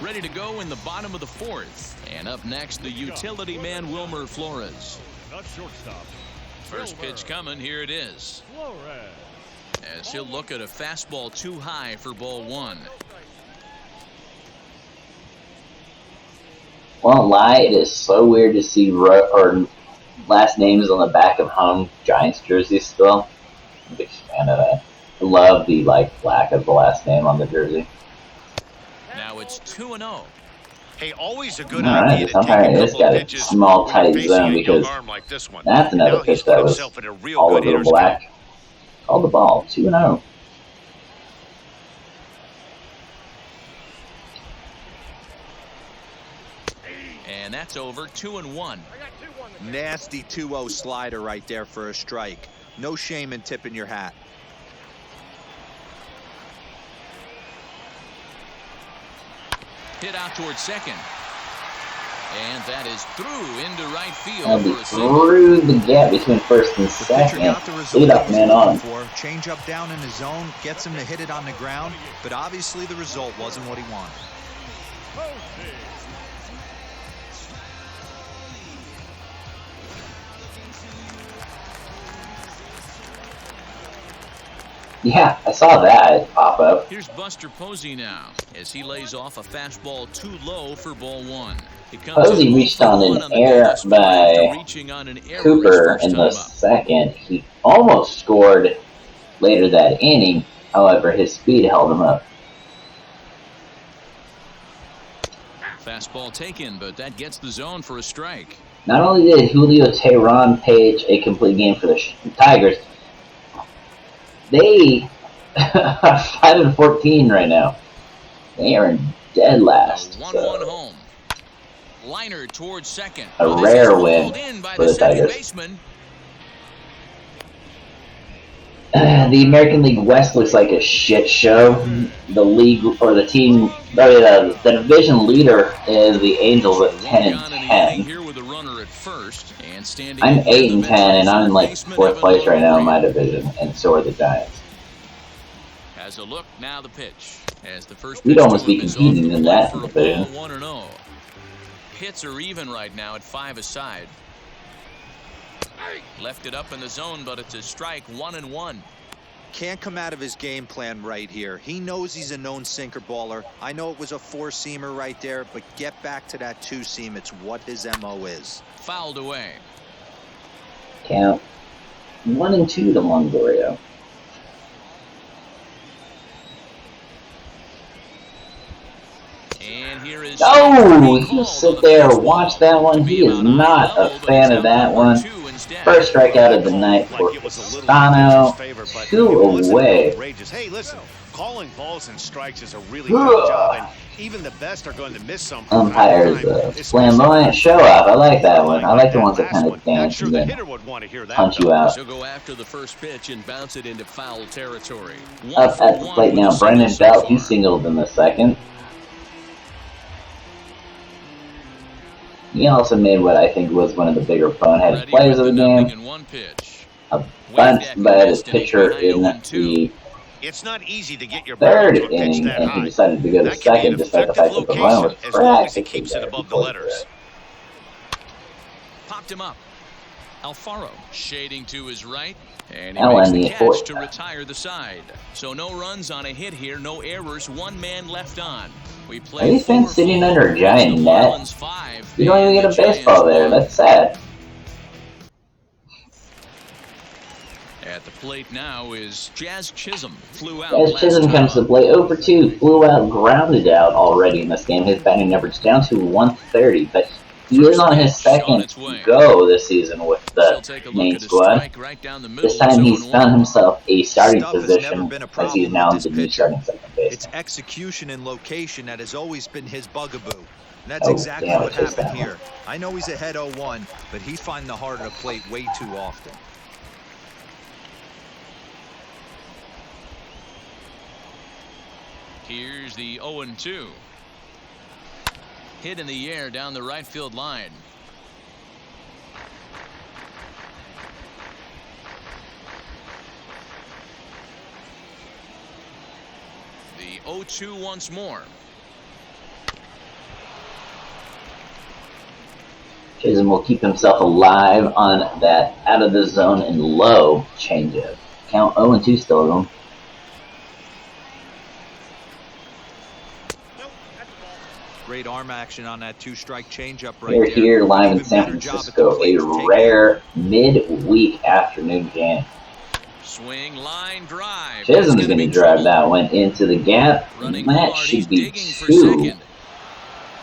Ready to go in the bottom of the fourth. And up next, the utility man, Wilmer Flores. Not shortstop. First pitch coming. Here it is. Flores. As he'll look at a fastball too high for ball 1. Won't lie, it is so weird to see last names on the back of home Giants jerseys still. I'm a big fan of that. I love the black of the last name on the jersey. Now it's 2-0. Hey, always a good Alright, idea the to take umpire a has couple got a pitches small, when tight facing zone a because young arm like this one. that's another Now he's pitch put that was himself in a real all good over the hitter's black. spot. Called the ball, 2-0. And that's over. 2-1. Nasty 2-0 slider right there for a strike. No shame in tipping your hat. Hit out towards second. And that is through into right field. That'll be for a single. through the gap between first and The pitcher second. got the result Leadoff he was man looking on. for. Change up down in his zone, gets him to hit it on the ground, but obviously the result wasn't what he wanted. Yeah, I saw that pop up. Here's Buster Posey now as he lays off a fastball too low for ball one. It comes Posey in reached 0 on for an 1 on the error day despite by reaching on an error his Cooper first in time the up. second. He almost scored later that inning. However, his speed held him up. Fastball taken, but that gets the zone for a strike. Not only did Julio Teheran page a complete game for the Tigers, they are 5-14 right now. They are in dead last. A 1-1 So home. Liner towards second. a This is rare rolled win in by for the the second Tigers. baseman. The American League West looks like a shit show. The league or the team, the division leader is the Angels at 10-10. Here with a runner at first and standing I'm in 8-10, and I'm in like basement fourth Evan place right now in Longoria. my division, and so are the Giants. Has a look, now the pitch. As the first We'd pitch almost to be him is competing off the in plate that for a division. ball 1-0. Hits are even right now at 5 aside. Left it up in the zone, but it's a strike, 1-1. Can't come out of his game plan right here. He knows he's a known sinker baller. I know it was a four-seamer right there, but get back to that two-seam. It's what his MO is. Fouled away. Count 1-2 to Longoria. And here is Oh, you sit there, watch that one. He is not a fan of that one. First strikeout of the night for Like it was a little Castano. in his favor, but 2 it wasn't away. outrageous. Hey, listen, calling balls and strikes is a really good job, and even the best are going to miss some. from time to Umpires, time, flamboyant show off. I like that one. I like the ones that kind of Not dance sure and the then hitter would want to hear that. punch you though. out. She'll go after the first pitch and bounce it into foul territory. Up at the plate now, Brendan Belt. He singled in the second. He also made what I think was one of the bigger boneheaded plays of the game. In one pitch. A bunt by his pitcher in the It's not easy to get your third ball to a pitch inning, that and he high. decided to go to That can be second an despite the effective fact that the run was location as long as he practically keeps it there above the before letters. Popped him up. Alfaro shading to his right. And he Now makes on the the catch fourth. to retire the side. So no runs on a hit here, no errors, one man left on. We play Are these fans sitting under a giant the net? Marlins 5, You don't even and get a the baseball Giants there. 1. That's sad. At the plate now is Jazz Chisholm. Flew out As last Chisholm time comes to up. play, 0 for 2, flew out, grounded out already in this game. His batting average down to 130, but he is on his second go this season with She'll the take a look main at a squad. strike right down the middle. This time he's It's found 0-1. himself a starting Stuff has never position been a as problem he's with now this the new pitcher. starting second base. It's execution and location that has always been his bugaboo. And that's Oh, exactly damn, what it's just happened that here. I know he's ahead 0-1, but he's finding the heart of the plate way too often. Here's the 0-2. Hit in the air down the right field line. The 0-2 once more. Chisholm will keep himself alive on that out of the zone and low changeup. Count 0-2 still to him. Great arm action on that two-strike changeup right We're there. here live in Even San better job at the Francisco, plate a to take it. rare midweek afternoon game. Swing, line, drive. Chisholm It's is going to be drive trouble. that one into the gap. Running That hard, should he's be digging for 2, second.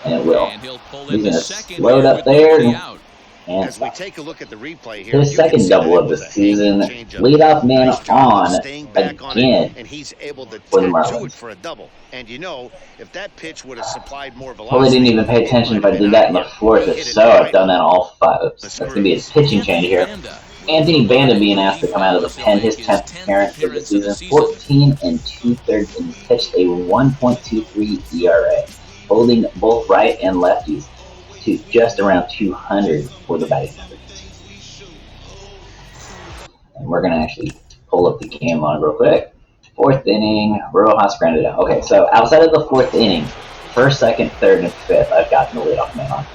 and it will. And he'll pull He's in the gonna second slow it here up with there nobody and- out. And As we stop. take a look at the replay here, His you can second see double that of it the was a season. hanging changeup. Leadoff man Nice job of on staying back on again it, and he's able to for the tend to Marlins. it for a double. And you know, if that pitch would have supplied more velocity, Probably didn't even pay attention if I did that in the fourth. If so, I've done that all 5. That's going to be his pitching change here. Anthony Banda being asked to come out of the pen, his 10th appearance for the season, 14 2/3, and pitched a 1.23 ERA, holding both right and lefties to just around 200 for the batting average. And we're going to actually pull up the game log real quick. 4th inning, Rojas grounded out. Okay, so outside of the 4th inning, 1st, 2nd, 3rd, and 5th, I've gotten the leadoff man on.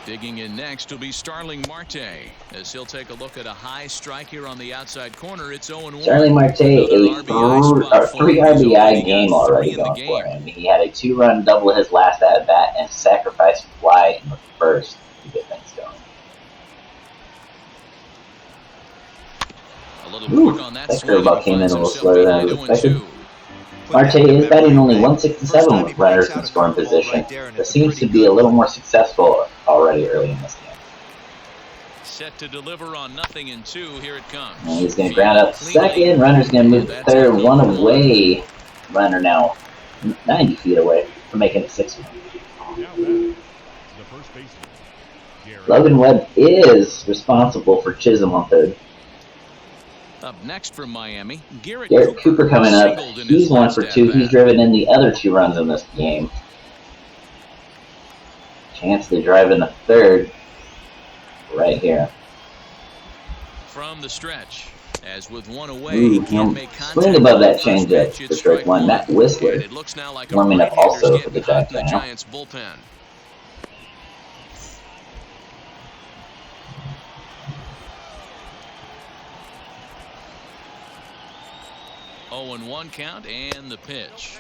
Digging in next will be Starling Marte, as he'll take a look at a high strike here on the outside corner. It's 0-1. Starling Marte, a 3 RBI game already going for him. He had a 2-run double his last at-bat and sacrificed fly in the 1st to get things going. That curveball came in a little slower than I was expected. Marte is batting only 167 with runners in scoring position, but seems to be a little more successful already early in this game. Set to deliver on 0-2. Here it comes. And he's going to ground out to 2nd. Runner's going to move to 3rd. 1 away. Runner now 90 feet away from making it 6-1. Logan Webb is responsible for Chisholm on 3rd. Up next from Miami, Garrett Cooper coming up. He's 1 for 2. He's driven in the other 2 runs in this game. Chance to drive in the 3rd right here. From the stretch, as with 1 away, Ooh, swing above that changeup for strike 1. Matt Whistler warming up also for the Giants bullpen. 0-1 count and the pitch.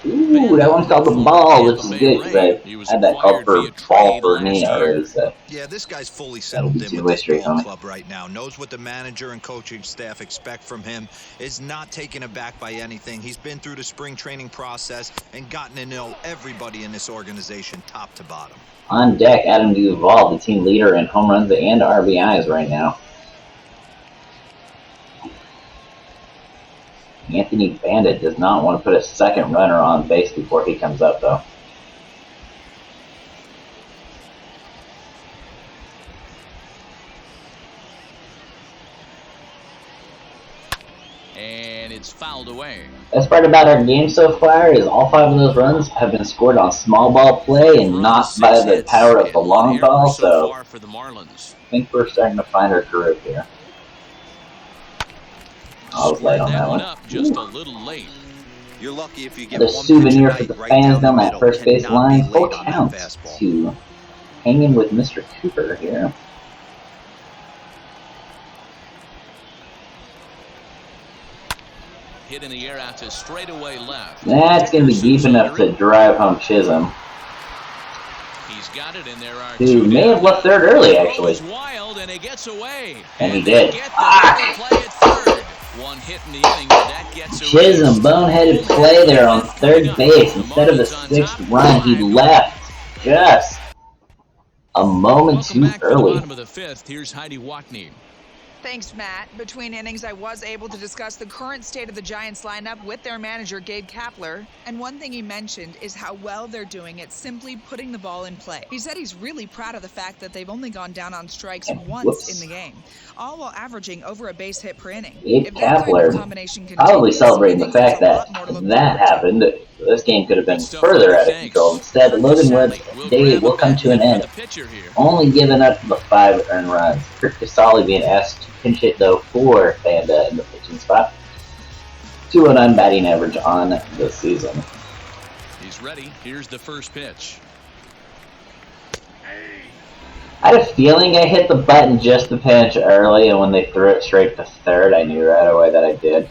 Ooh, that one's called the ball, which is good because I had that called for ball for me already. So yeah, this guy's fully settled in with this ball club right now. Knows what the manager and coaching staff expect from him. Is not taken aback by anything. He's been through the spring training process and gotten to know everybody in this organization, top to bottom. On deck, Adam Duvall, the team leader in home runs and RBIs right now. Anthony Bandit does not want to put a 2nd runner on base before he comes up, though. And it's fouled away. Best part about our game so far is all 5 of those runs have been scored on small ball play and not by the power of the long ball, so I think we're starting to find our groove here. I was late on that one. Just a little late. You're lucky if you get the souvenir for the fans down that first base line. Full counts to hanging with Mr. Cooper here. Hit in the air out to straightaway left. That's going to be deep enough to drive home Chisholm. He's got it, and there are who may have left 3rd early, actually. Wild, and he gets away. And he did. One hit in the inning, that gets Chisholm, boneheaded play there on 3rd base. Instead of the 6th run, he left just a moment too early. Bottom of the 5th, here's Heidi Watney. Thanks, Matt. Between innings, I was able to discuss the current state of the Giants lineup with their manager, Gabe Kapler. And one thing he mentioned is how well they're doing at simply putting the ball in play. He said he's really proud of the fact that they've only gone down on strikes once in the game, all while averaging over a base hit per inning. Gabe Kapler probably celebrating the fact that that happened. This game could have been further out of control. Instead, Logan Webb's day will come to an end, only giving up the 5 earned runs. Kurt Casale being asked to pinch hit, though, for Banda in the pitching spot. 209 batting average on the season. He's ready. Here's the first pitch. I had a feeling I hit the button just a pinch early, and when they threw it straight to 3rd, I knew right away that I did.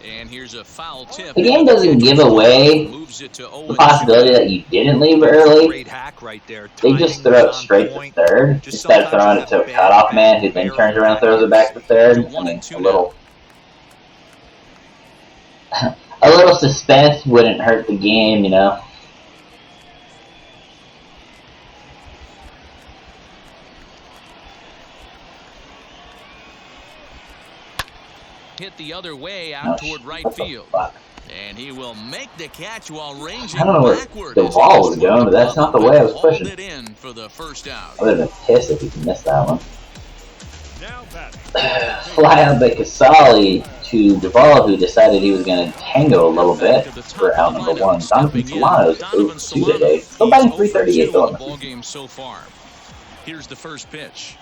And here's a foul tip. The game doesn't give away the possibility that you didn't leave early. They just throw it straight to 3rd instead of throwing it to a cutoff man who then turns around and throws it back to 3rd. I mean, a little suspense wouldn't hurt the game, you know. Hit the other way out toward right field. And he will make the catch while ranging I don't know where backward. the ball was going, but that's not the way I was pushing. It in for the first out. I would have been pissed if he missed that one. Now batting. Fly out by Casali to Duvall, who decided he was going to tango a little bit for out number 1. Donovan Solano's 0-2 today. Still batting .338 though on the ball game so far. Here's the first pitch.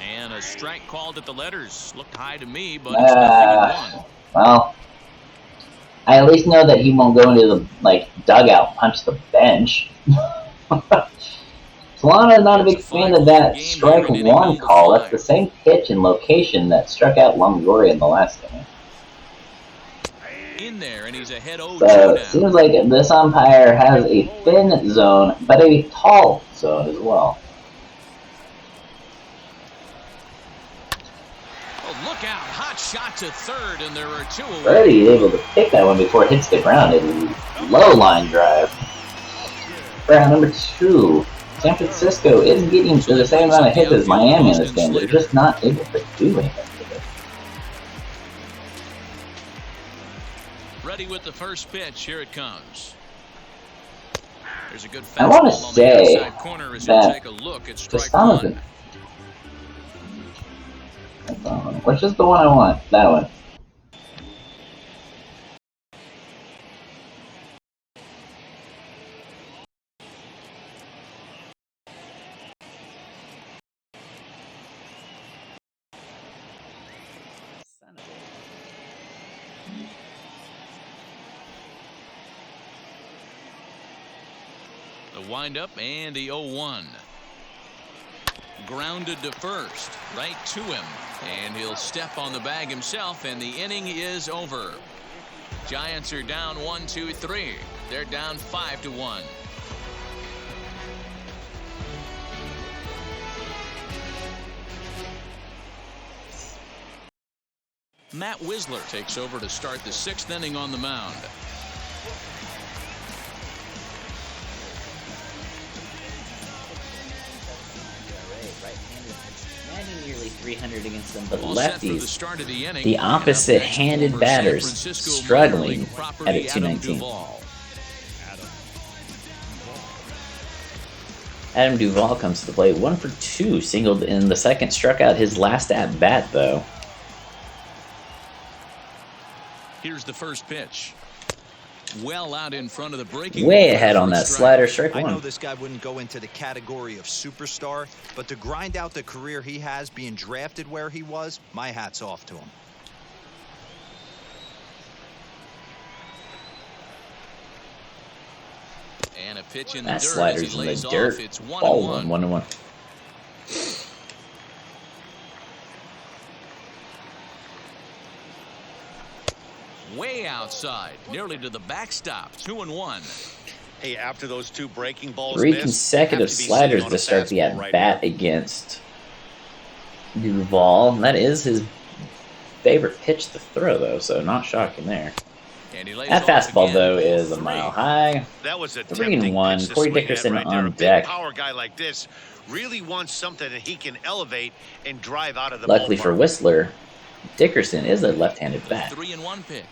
And a strike called at the letters. Looked high to me, but it's nothing in one. Well, I at least know that he won't go into the dugout, punch the bench. Solano is not a big fan of that strike one call. That's the same pitch and location that struck out Longoria in the last game. In there, and he's ahead 0-2 So now. it seems like this umpire has a thin zone, but a tall zone as well. Oh, look out. Hot shot to third, and there are 2 away. Brady is able to pick that one before it hits the ground. A low line drive. Round number 2. San Francisco is getting the same amount of hits as Miami in this game. They're just not able to do anything with it. Ready with the first pitch. Here it comes. There's a good I want to fastball on the say outside corner as he'll that take a look at strike Castano's one. which is the one I want? That one. The windup and the 0-1. Grounded to first, right to him, and he'll step on the bag himself, and the inning is over. Giants are down 1-2-3. They're down 5-1. Matt Wisler takes over to start the 6th inning on the mound. Nearly 300 against them, but All set for the lefties, start of the inning. the opposite-handed For batters, San Francisco struggling minor league property, at a Adam 219. Duvall. Adam Duvall comes to the plate, 1 for 2, singled in the second, struck out his last at bat though. Here's the first pitch. Well out in front of the breaking Way ball ahead for on a that strike. slider, strike I know one. this guy wouldn't go into the category of superstar, but to grind out the career he has being drafted where he was, my hat's off to him. And a pitch in the That dirt slider's as he in the lays dirt. off. It's Ball 1-1. 1-1. Way outside, nearly to the backstop. 2-1. Hey, after those 2 breaking balls, 3 missed, consecutive have to be sliders sitting on to a start the fastball right at-bat against Duvall. That is his favorite pitch to throw, though, so not shocking there. And he lays That off fastball, again. though, is a 3. mile high. That was a 3-1. tempting pitch to Corey swing at Dickerson right there. on A big deck. power guy like this really wants something that he can elevate and drive out of the Luckily for ballpark. Whistler, Dickerson is a left-handed bat. 3-1 pitch.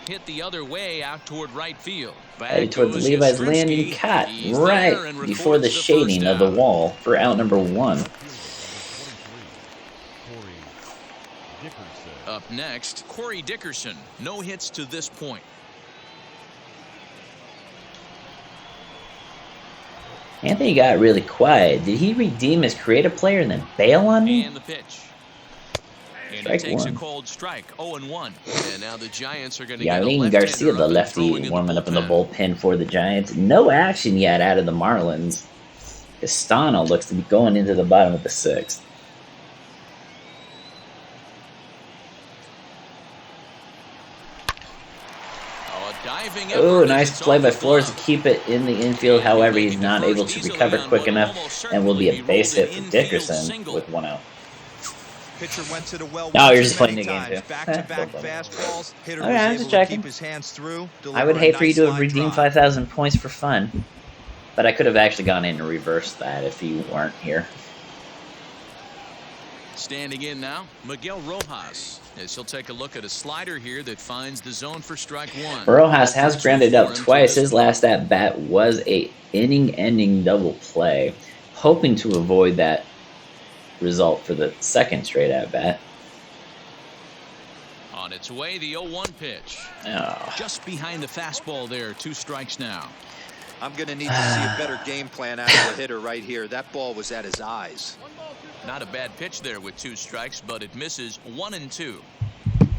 Hit the other way out toward right field. Headed toward the Levi's landing cut He's right there and before the records shading first of the down. wall for out number 1. Corey Dickerson. Up next, Corey Dickerson. No hits to this point. Anthony got really quiet. Did he redeem his creative player and then bail on me? And the pitch. And Strike he takes one. a cold strike. 0-1. And now the Giants are going to get a Yarlene left-hander Garcia, the up and lefty, throwing in warming up in the bullpen. bullpen for the Giants. No action yet out of the Marlins. Castano looks to be going into the bottom of the 6th. Diving Oh, effort nice as it's play off by the Flores to glove. keep it in the infield. However, he's not able to recover quick enough and will be a base hit for Dickerson with 1 out. Pitcher went to the well. No, you're once just many playing the game, times. too. Back-to-back Don't bother. fastballs. Hitter All right, I'm was just able to checking. keep his hands through. I would deliver a hate for you nice to have line redeemed drive. 5,000 points for fun. But I could have actually gone in and reversed that if you weren't here. Standing in now, Miguel Rojas. As he'll take a look at a slider here that finds the zone for strike one. Rojas has grounded out twice. His last at bat was a inning-ending double play, hoping to avoid that result for the second straight at bat. On its way, the 0-1 pitch. Oh. Just behind the fastball there. 2 strikes now. I'm going to need to see a better game plan out of the hitter right here. That ball was at his eyes. Not a bad pitch there with 2 strikes, but it misses 1-2.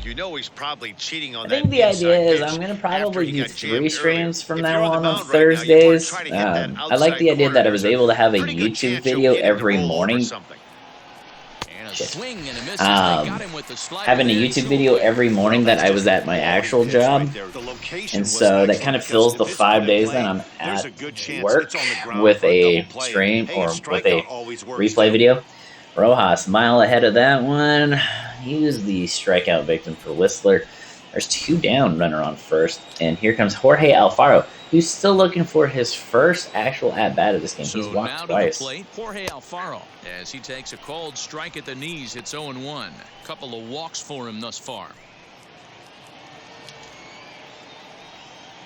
You know he's probably cheating on I that. think the idea is pitch I'm going to after probably he do got 3 jammed streams earlier. from If now you're on on the on mound right now, you wanna Thursdays. try to hit that I like the outside idea that I was corner. able to have a Pretty good YouTube chance video you'll get him to every roll over morning. something. And a Shit. swing and a miss. They got him with the slider Having a there, YouTube 2 video away. every morning that I was at my actual job. The location And was so that excellent kind of because fills if the it's 5 on days play, that I'm there's at a good chance work it's on the ground with for a double play. stream Hey, or with a strikeout always works replay too. video. Rojas, mile ahead of that one. He was the strikeout victim for Whistler. There's 2 down, runner on first. And here comes Jorge Alfaro, who's still looking for his first actual at-bat of this game. So He's now walked to twice. the plate, Jorge Alfaro, as he takes a cold strike at the knees. It's 0-1. Couple of walks for him thus far.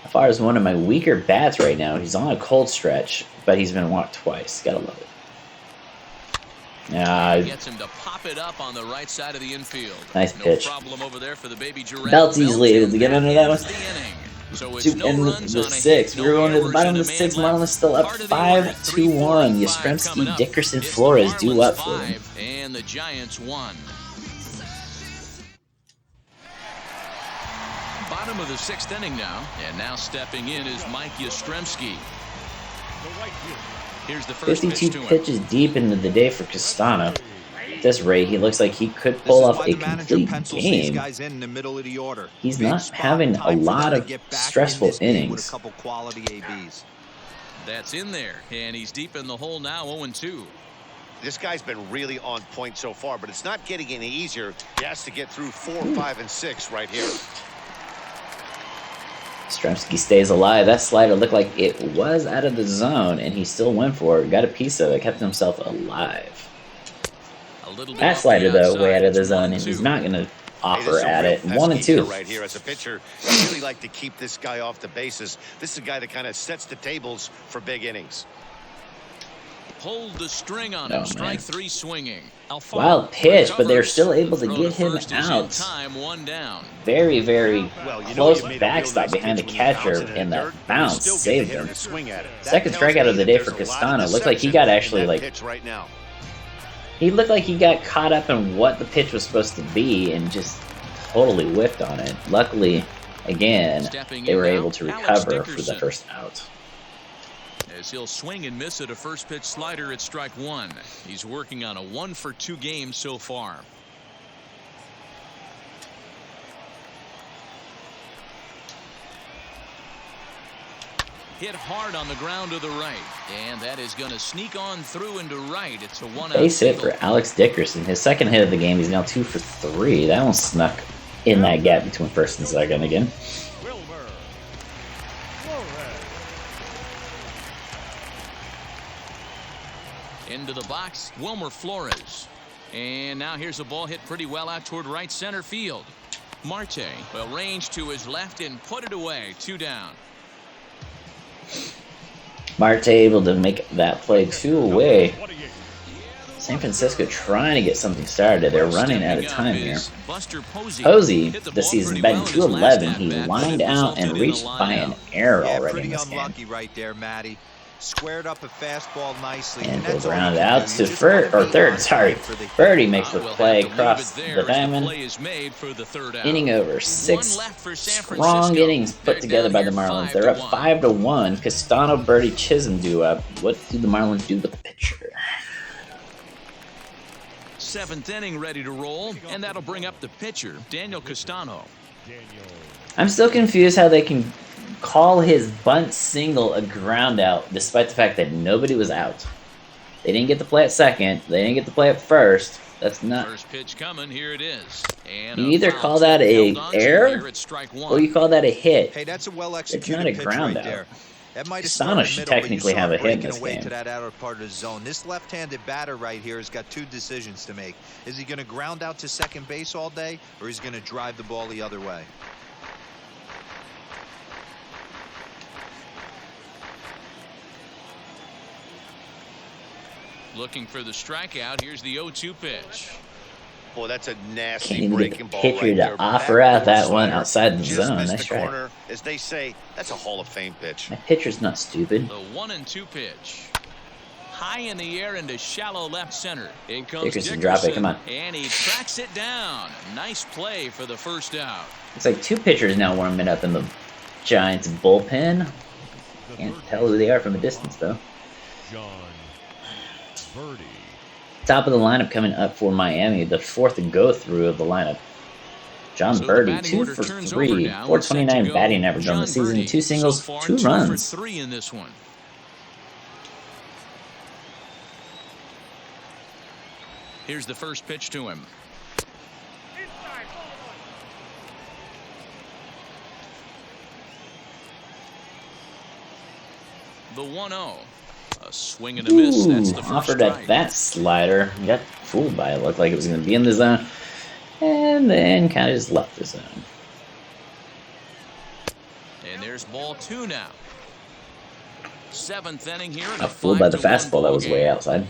Alfaro's one of my weaker bats right now. He's on a cold stretch, but he's been walked twice. Gotta love it. Gets him to pop it up on the right side of the infield. Nice No pitch. problem over there for the baby giraffe. Belt's easily able to get under that one. The inning. So it's To no end runs the on a 6. hit, We're no going to the errors, bottom and of a the man 6. left. Marlins still up Part of the order, 3, 4, 5-1. and 5 Yastrzemski, coming up. Dickerson, It's the Flores do Marlins up for him. 5, and the Giants 1. Bottom of the 6th inning now, and now stepping in is Mike Yastrzemski. Here's the first 52 pitch to him. pitches deep into the day for Castano. At this rate, he looks like he could pull off a complete game. Guys in the middle of the order. He's Big not spot, having a time for lot them to of get back in stressful this game innings. With a couple quality ABs. That's in there, and he's deep in the hole now, 0-2. This guy's been really on point so far, but it's not getting any easier. He has to get through 4, 5, and 6 right here. Yastrzemski stays alive. That slider looked like it was out of the zone, and he still went for it. Got a piece of it. Kept himself alive. A little bit That off slider, the though, outside. way out of the It's zone, and 1-2. he's not going to Hey, offer this is a at real it. pesky 1 and 2. hitter right here. As a pitcher, you really like to keep this guy off the bases. This is a guy that kind of sets the tables for big innings. Pulled the string on Oh, him. man. Strike 3 swinging. Alfaro Wild pitch, but they're recovers. still able The to throw get him first is in out. time, 1 down. Very, very Well, you know close you made a real backstop nice behind the pitch when you bounce catcher, it in and the that dirt, but you bounce still get the saved hitter him. to swing at it. That Second tells strikeout me of the that day there's for a lot of Castano. Looked like he deception got in actually that like pitch right now. he looked like he got caught up in what the pitch was supposed to be and just totally whiffed on it. Luckily, again, Stepping they in were now, able to Alex recover for the Dickerson. first out. As he'll swing and miss at a first pitch slider at strike 1. He's working on a 1-for-2 game so far. Hit hard on the ground to the right, and that is going to sneak on through into right. It's a 1-out Base hit single. for Alex Dickerson. His second hit of the game. He's now 2 for 3. That one snuck in that gap between first and second again. Wilmer Flores. Into the box, Wilmer Flores. And now here's a ball hit pretty well out toward right center field. Marte will range to his left and put it away. 2 down. Marte able to make that play 2 away. San Francisco trying to get something started. They're running out of time here. Buster Posey. Posey, Hit the this ball season, pretty batting well in his last 211. He at-bat, but lined it out and resulted in a reached by an lineout. error Yeah, already pretty in this game. unlucky right there, Matty. Squared up a fastball nicely. And that's goes all you around can out do. to You just wanna be third. on Sorry, time for the hit. Birdie makes the We'll play have to leave across it there the as diamond. play is made for the 3rd out. Inning over. One 6 left for San strong Francisco. innings put They're together down by the here Marlins. They're up 5-1. 5-1. Castano, Birdie, Chisholm do up. What do the Marlins do with the pitcher? 7th inning ready to roll, and that'll bring up the pitcher, Daniel Castano. I'm still confused how they can call his bunt single a ground out despite the fact that nobody was out. They didn't get to play at second. They didn't get to play at first. That's not. First pitch coming, here it is. And You a either foul call that a held on to error here at strike 1. or you call that a hit. Hey, that's a well It's executed not a pitch ground right out. there. That might have Castano should technically have a hit in this away game. to that outer part of the zone. This left-handed batter right here has got two decisions to make. Is he going to ground out to second base all day, or is he going to drive the ball the other way? Looking for the strikeout. Here's the 0-2 pitch. Boy, that's a nasty Can't even breaking get the ball pitcher right to there. offer out that Back one slider. outside the Just zone. missed Nice the try. corner. As they say, that's a Hall of Fame pitch. My pitcher's not stupid. The 1-2 pitch. High in the air into shallow left center. In comes Dickerson, drop it, come on. And he tracks it down. Nice play for the first out. It's like two pitchers now warming up in the Giants bullpen. Can't tell who they are from a distance, though. John Birdie. Top of the lineup coming up for Miami, the fourth go-through of the lineup. John So the Birdie, batting 2 order for turns 3, over now. Set 429 to go. batting average on John the season, Birdie. 2 singles, So far, 2 2 runs. for 3 in this one. Here's the first pitch to him. The 1-0. A swing and a miss. That's the first Offered strike. at that slider. Got fooled by it. Looked like it was going to be in the zone. And then kind of just left the zone. And there's ball 2 now. 7th inning here. Got fooled by the fastball that was way outside.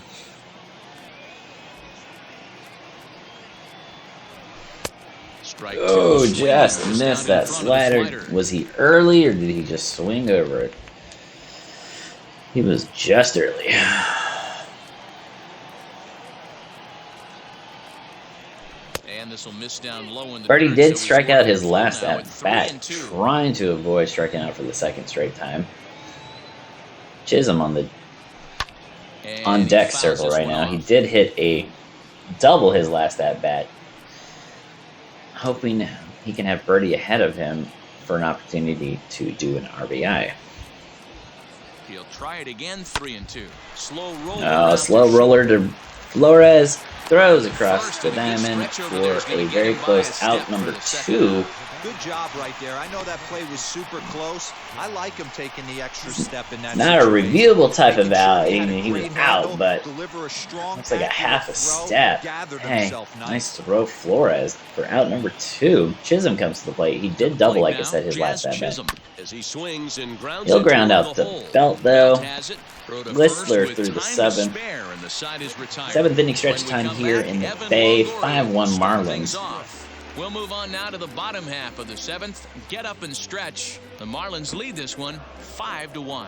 Strike Oh, two. just Swing missed down in that front of the slider. slider. Was he early or did he just swing over it? He was just early. And this will miss down low in the Birdie dirt, did so he's strike out working his full last now at at bat, 3-2. trying to avoid striking out for the second straight time. Chisholm on the And on he deck fouls circle this right one now. off. He did hit a double his last at bat. Hoping he can have Birdie ahead of him for an opportunity to do an RBI. He'll try it again. 3-2. Slow roller. Oh, out slow to roller short. to Flores. Throws across First the and a good diamond stretch over there is for gonna a get very him by a close step out for number the second 2. out. Good job right there. I know that play was super close. I like him taking the extra step in that Not a situation. reviewable type of Making sure out. he had a He was great handle, out, but deliver a strong looks like a accurate half a throw, step. gathered Hey, himself nice throw, Flores, for out number 2. Chisholm comes to the plate. He did double, like I said, his last at bat. Chisholm as he swings and grounds He'll it ground toward out the the hole. belt, though. Belt has it. Throw to Whistler first through with the time to 7th. spare, and the side is retired. 7th inning stretch When we time come here back, in the Evan Bay. Longoria 5-1 will start things Marlins. off. We'll move on now to the bottom half of the 7th. Get up and stretch. The Marlins lead this one 5-1.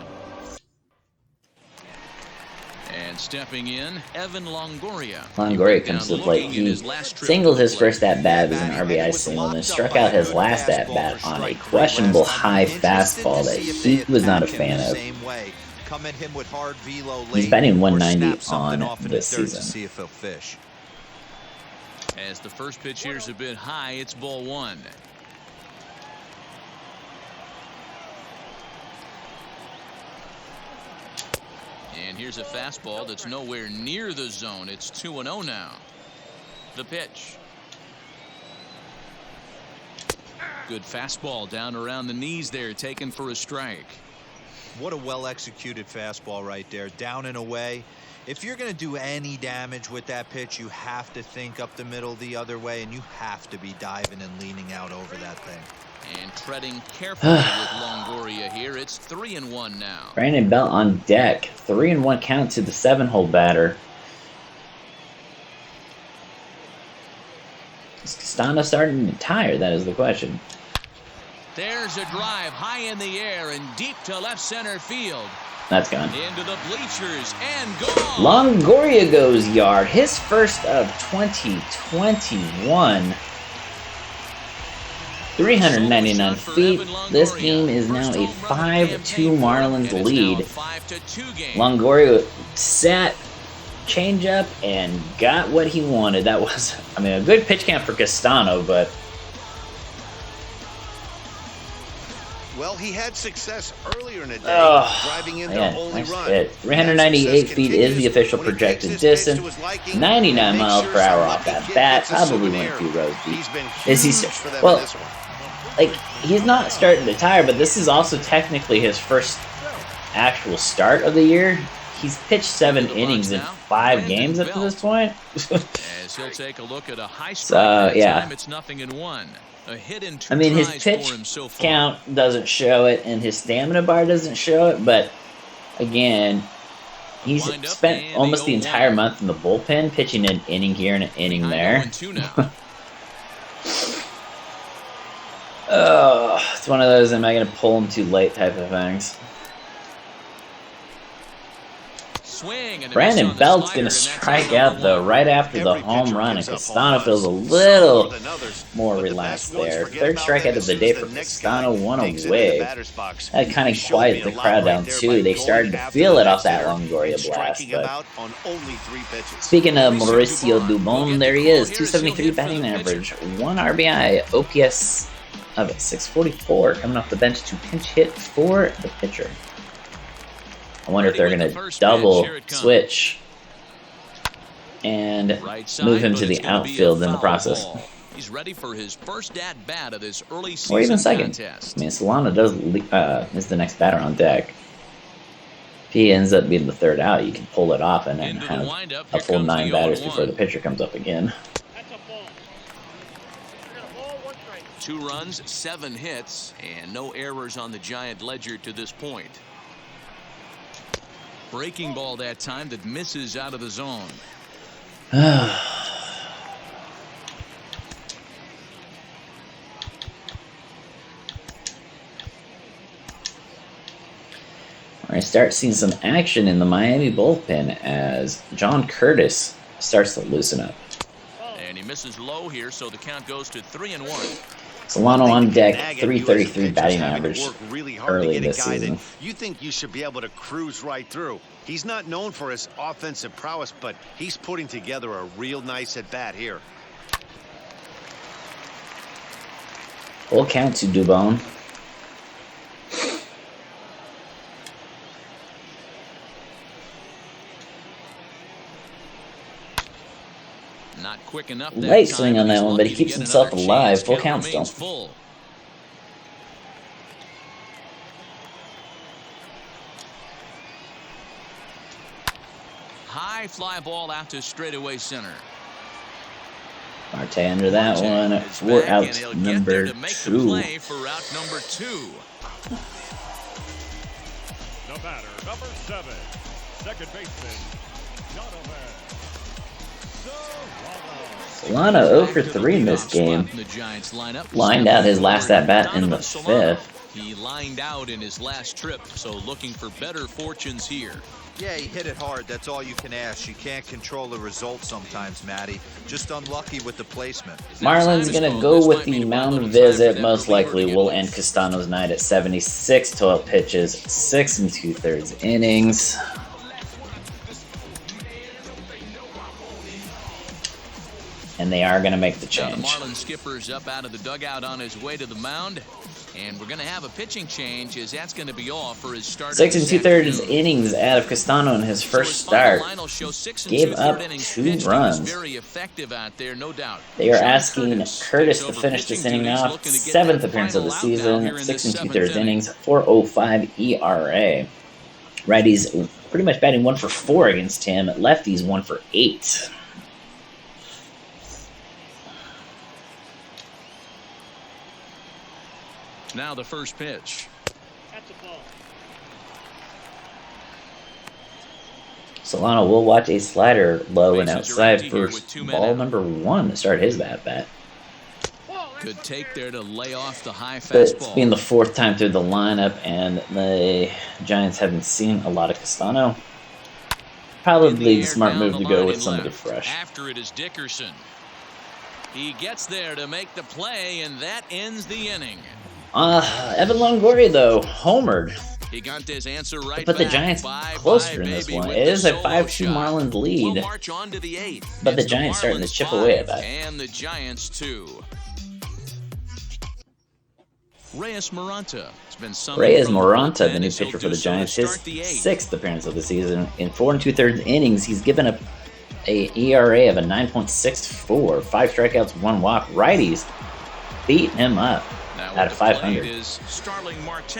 And stepping in, Evan Longoria. Longoria comes to the plate. He singled his first at bat as an RBI single and then struck out his last at bat on a questionable high fastball that he was not a fan of. He's batting 190 on this season. See if he'll fish. As the first pitch here's a bit high, it's ball 1. And here's a fastball that's nowhere near the zone. It's 2-0 now. The pitch. Good fastball down around the knees there, taken for a strike. What a well-executed fastball right there, down and away. If you're going to do any damage with that pitch, you have to think up the middle the other way, and you have to be diving and leaning out over that thing. And treading carefully with Longoria here. It's 3-1 now. Brandon Belt on deck. 3-1 count to the 7-hole batter. Is Castano starting to tire? That is the question. There's a drive high in the air and deep to left center field. That's gone. Into the bleachers and gone. Longoria goes yard. His first of 2021. 399 feet. This game is now a 5-2 Marlins lead. Longoria sat, change up, and got what he wanted. That was, I mean, a good pitch count for Castano, but Well, he had success earlier in the day, driving in man, the only nice run. hit. 398 feet is the official projected distance. 99 miles per hour off that bat. Probably went a few rows deep. Is he? Well, like, he's not starting to tire, but this is also technically his first actual start of the year, he's pitched 7 innings in 5 games up to this point. As he'll take a look at a high So, yeah. it's 0-1. A hit in 2 I mean, his tries pitch for him so far. count doesn't show it, and his stamina bar doesn't show it, but again, he's spent almost the entire month in the bullpen, pitching an inning here and an inning there. Oh, it's one of those, am I going to pull him too late type of things. Brandon Belt's going to strike out, though, right after the home run, and Castano feels a little more relaxed there. 3rd strikeout of the day for Castano, 1 away. That kind of quieted the crowd down, too. They started to feel it off that Longoria blast. But speaking of Mauricio Dubon, there he is, 273 batting average, 1 RBI, OPS of 644, coming off the bench to pinch hit for the pitcher. I wonder if they're going to double switch and move him to the outfield in the process. He's ready for his first at bat of this early season or even second. Contest. I mean, Solano is the next batter on deck. If he ends up being the 3rd out, you can pull it off and then have a full 9 batters before the pitcher comes up again. 2 runs, 7 hits, and no errors on the Giant ledger to this point. Breaking ball that time that misses out of the zone. I start seeing some action in the Miami bullpen as John Curtis starts to loosen up. And he misses low here, so the count goes to 3-1. Solano on deck, 333 batting average early this season. You think you should be able to cruise right through. He's not known for his offensive prowess, but he's putting together a real nice at-bat here. Full count to Dubon. Not quick enough. Late swing on that one, but he keeps himself alive. Full count still. Full. High fly ball out to straightaway center. Marte under that one for out number 2. For out number 2. The batter, number 7, second baseman, Donovan Solano 0 for 3 in this game. Lined out his last at-bat in the 5th. He lined out in his last trip, so looking for better fortunes here. Yeah, he hit it hard. That's all you can ask. You can't control the result sometimes, Matty. Just unlucky with the placement. Marlins going to go with the mound visit. Most likely will end Castano's night at 76 total pitches, 6 2/3 innings. And they are going to make the change. The Marlins skipper's up out of the dugout on his way to the mound. And we're going to have a pitching change, as that's going to be all for his start. 6 2/3 innings out of Castano in his first start. Gave up 2 runs. Very effective out there, no doubt. They are asking Curtis to finish this inning off. 7th appearance of the season. 6 2/3 innings. 4.05 ERA. Righties pretty much batting 1 for 4 against him. Lefties 1 for 8. Now the first pitch. Solano will watch a slider low and outside for ball number 1 to start his at-bat. Good take there to lay off the high But it's fastball. been the 4th time through the lineup, and the Giants haven't seen a lot of Castano. Probably the smart move to go with somebody fresh. After it is Dickerson. He gets there to make the play, and that ends the inning. Evan Longoria, though, homered. He got his answer right Put the back. Giants Bye, closer bye, in this baby, one. with It the is a solo 5-2 shot. Marlins We'll lead. march on to the 8th. But the It's Giants starting to Marlins chip away at 5 that. And the Giants 2. Reyes Moranta has been summoned Reyes from Moranta, the bullpen, new as he'll pitcher for do the so to Giants, his start the 8th. 6th appearance of the season. In 4 2/3 innings, he's given up a ERA of a 9.64, 5 strikeouts, 1 walk. Righties beat him up. Now out of 500. Is Starling Marte,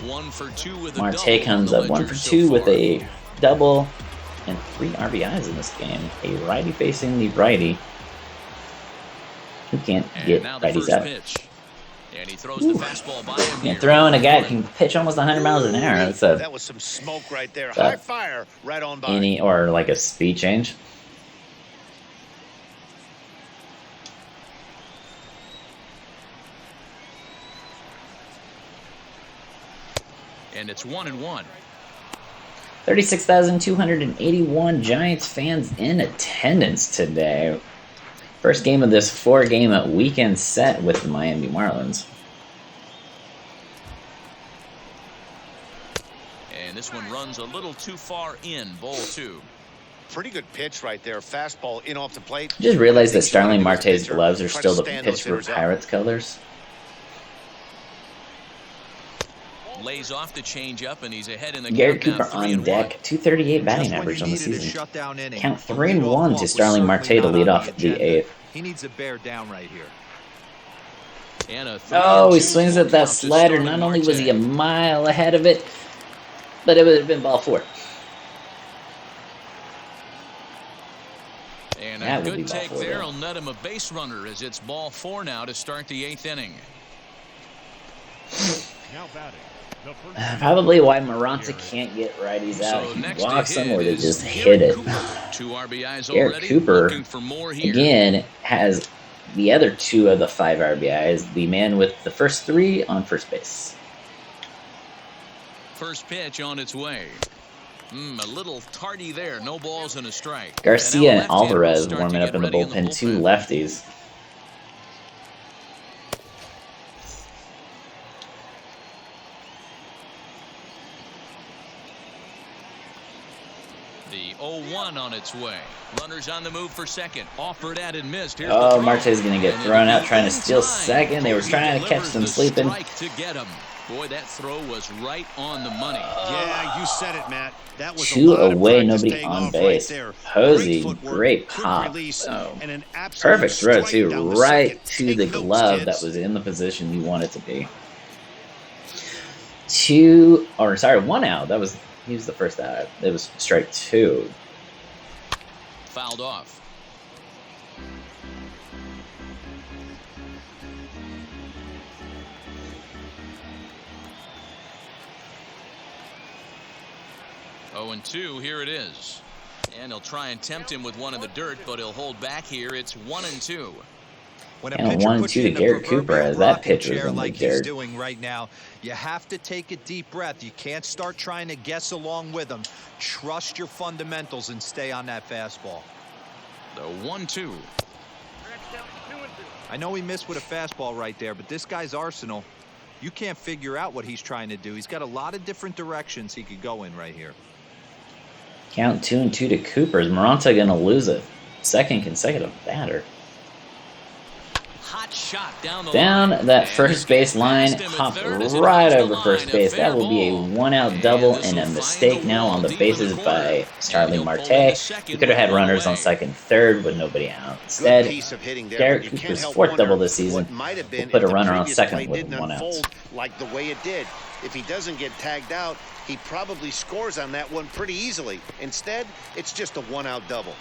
1 for 2 with a Marte double comes on up the 1 ledger for so 2 with far. a double and 3 RBIs in this game. A righty facing the righty who can't And get now the righties first out. pitch. And he throws the fastball by him You're here. throwing a guy that can pitch almost 100 miles an hour. That's a That was some smoke right there. High fire right on by. or like a speed change. And it's 1-1. 36,281 Giants fans in attendance today. First game of this 4-game weekend set with the Miami Marlins. And this one runs a little too far in, ball 2. Pretty good pitch right there. Fastball in off the plate. I just realized that I think he's Starling trying to do his Marte's gloves are pitcher. still the Try to stand those Pittsburgh hitters out. Pirates colors. Lays off the changeup, and he's ahead in the Garrett count now, Cooper on 3-1. deck, 238 batting Just when average you on the needed a season. shutdown inning, Count a 3-1 leadoff walk to was Starling Marte to certainly lead not off on the agenda. 8th. He needs to bear down right here. And a Oh, he 3-2 swings full at that count to slider. Starling Not only was he a Marte. mile ahead of it, but it would have been ball 4. And That a would be good ball take 4, there though. will net him a base runner as it's ball 4 now to start the 8th inning. Now batting. The first Probably why Maranta can't get righties out. So He next walks to them hit or they is just Garrett hit it. Cooper. 2 RBIs Garrett already. Cooper, Looking for more here. again, has the other 2 of the 5 RBIs. The man with the first 3 on first base. First pitch on its way. A little tardy there. No balls and a strike. Garcia and now left-hander will Alvarez start to warming up get in the ready bullpen. 2 bullpen. lefties. The 0-1 on its way. Runners on the move for second. Offered at and missed. Here's the Oh, throw. Marte's going to get And thrown it'll out be trying to in steal time. second. They were He trying to catch delivers them the sleeping. strike to get him. Boy, that throw was right on the money. Yeah, you said it, Matt. That was 2 a lot of away, practice nobody paying on off base. Right there. Posey, footwork, great quick pop. release, Oh. and an absolute Perfect throw, strike too. down the Right second. to Take the notes, glove kids. that was in the position you want it to be. 1 out. He was the first out. It was strike 2. Fouled off. Oh, and 2, here it is. And he'll try and tempt him with one in the dirt, but he'll hold back here. It's 1-2. When a And pitcher 1-2 puts you to in the Garrett Cooper proverbial as that rocking pitch was chair in the like he's dirt. doing right now, you have to take a deep breath. You can't start trying to guess along with him. Trust your fundamentals and stay on that fastball. The 1-2. I know he missed with a fastball right there, but this guy's arsenal, you can't figure out what he's trying to do. He's got a lot of different directions he could go in right here. Count 2-2 to Cooper. Is Maranta going to lose a second consecutive batter? Hot shot down the Down line. that And first this base gets line, past him at hopped third as it right finds the over first line. base. A That fair will be a ball. 1-out And double this and a will mistake find the now on wall the deep in the bases corner. by And Starling he'll pull Marte. into second He could have had with one runners on away. second, third with nobody out. Good Instead, piece of hitting there, Garrett but you can't Cooper's help 4th wonder double this season what might have been will put if a the runner on previous second play with didn't 1 out. unfold like the way it did. If he doesn't get tagged out, he probably scores on that one pretty easily. Instead, it's just a 1-out double.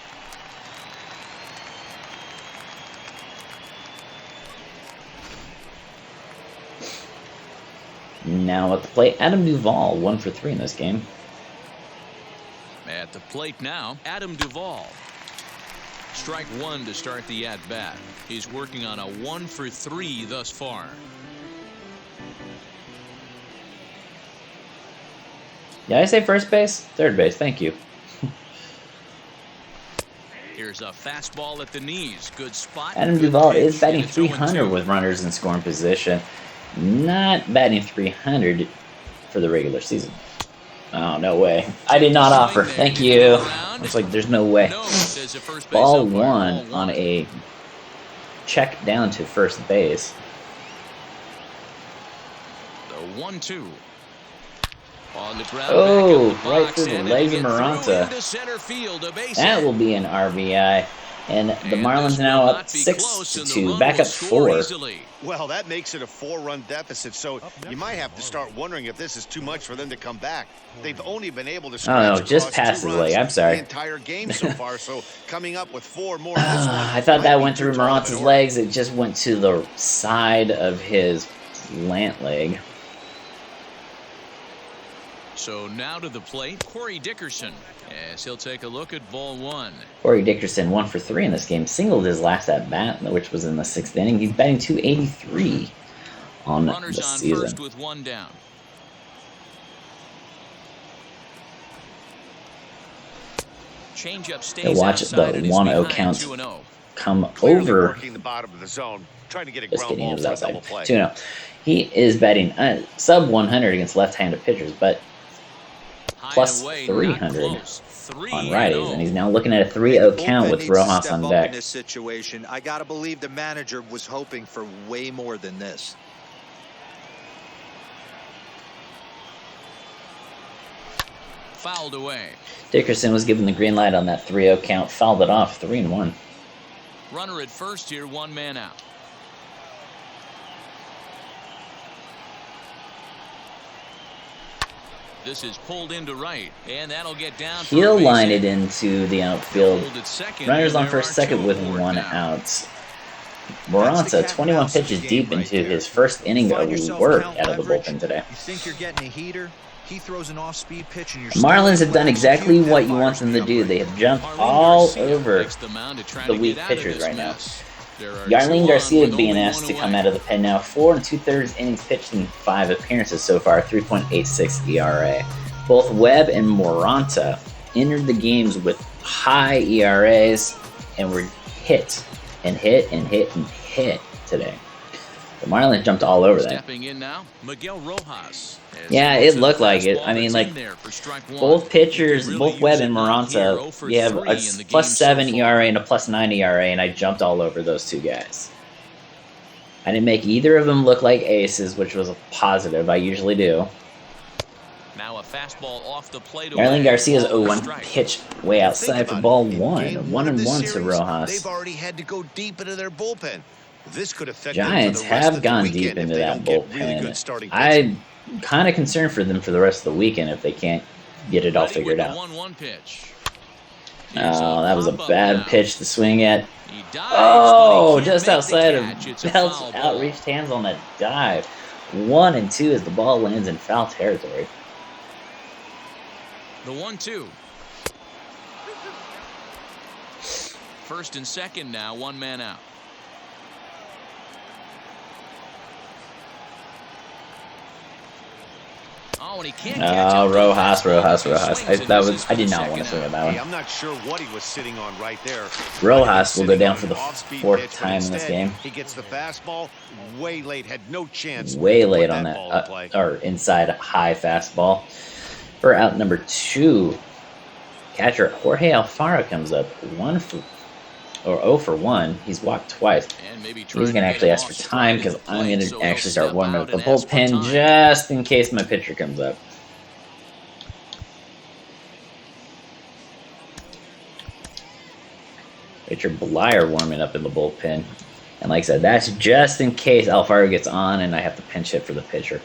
Now at the plate, Adam Duvall, 1 for 3 in this game. At the plate now, Adam Duvall. Strike 1 to start the at-bat. He's working on a 1 for 3 thus far. Did I say first base? Third base, thank you. Here's a fastball at the knees. Good spot. Adam Good Duvall pitch, is batting and it's 0-2. 300 with runners in scoring position. Not batting 300 for the regular season. Oh, no way. I did not offer. Thank you. Looks like there's no way. No, says the first base Ball umpire. 1 Ball on a check down to first base. The 1-2. On the ground, Oh, back up the right box, through the and legs it'll of get through Maranta. into center field, a base That hit. will be an RBI. And the Marlins now up 6-2, back up 4. Well, that makes it a 4-run deficit, so you might have to start wondering if this is too much for them to come back. They've only been able to scratch no, just across past 2 his runs leg. I'm sorry. the entire game so far, so coming up with 4 more. in this one I thought might that be went too through tall of an Morante's order. legs. It just went to the side of his plant leg. So now to the plate, Corey Dickerson, as he'll take a look at ball 1. Corey Dickerson 1 for 3 in this game. Singled his last at bat, which was in the 6th inning. He's batting .283 on the Runners on season. first with 1 down. Change up stays And watch outside the and is 1-0 behind count 2-0. come Clearly over. working the bottom of the zone, trying to get a Just ground kidding, it ball was for a outside. double play. 2-0. He is batting sub 100 against left-handed pitchers, but High plus and away, 300 not close. on 3-0. righties, and he's now looking at a 3-0 count with Bullpen needs to Rojas step on up deck. in this situation. I gotta believe the manager was hoping for way more than this. Fouled away. Dickerson was given the green light on that 3-0 count, fouled it off, 3-1. Runner at first here, 1 man out. This is pulled into right, and that'll get down. for a He'll base line hit. it into the outfield. Hold at second, Runners and on there first, are second 2 with aboard 1 now. out. That's the Moranta, cat and 21 mouse of pitches the deep game right into there. his first inning Find of yourself work count out of the leverage. bullpen today. You think you're getting a heater? He throws an off-speed pitch and you're Marlins have done exactly execute what that you want them to fire's do. jump They right have jumped Marlene all Garcia over takes the mound to try the to weak get out of pitchers this right now. mess. There are Yarlene 2 Garcia on is with being only asked 1 to come away. out of the pen now. 4 2/3 innings pitched in 5 appearances so far, 3.86 ERA. Both Webb and Moranta entered the games with high ERAs and were hit and hit and hit and hit today. The Marlins jumped all over that. Stepping in now, Miguel Rojas. As Yeah, he it looks at looked the like it. fastball I mean, that's like, in there for strike 1. Both pitchers, Really both Webb use and it on here, 0 Moranta, for you have 3 a in the plus game so 7 far. ERA and a plus 9 ERA, and I jumped all over those 2 guys. I didn't make either of them look like aces, which was a positive. I usually do. Now a fastball off the plate. Yarlene away. Garcia's Ball for 0-1 strike. pitch way Think outside for about ball it. In 1. game 1 of this 1 to series, Rojas. They've already had to go deep into their bullpen. This could affect Giants them for the rest have of the gone weekend deep if into they that don't get really bullpen. good starting pitching. I'm kind of concerned for them for the rest of the weekend if they can't get it all Ready figured with the out. 1-1 pitch. Oh, that was a pop-up bad now. pitch to swing at. He dives, Oh, but he can't just make the outside of catch. It's a Belt's foul ball. outreached hands on that dive. 1 and 2 as the ball lands in foul territory. The 1-2. First and second now, 1 man out. Oh, and he can't catch Oh, up. Rojas. He swings and misses I for did the not want to second swing out. at that Hey, one. I'm not sure what he was sitting on right there. Rojas will go down for the Off-speed 4th pitch, but time in this instead, game. He gets the fastball way late, had no chance. Way to put late on that that, ball in play. or inside a high fastball. For out number 2, catcher Jorge Alfaro comes up 0 for 1. He's walked twice. And maybe He's trying going to get actually him ask for off time stride because at the I'm plate, going so to he'll actually start step warming out up the and ask for bullpen time. just in case my pitcher comes up. Richard Blyer warming up in the bullpen. And like I said, that's just in case Alfaro gets on and I have to pinch hit for the pitcher.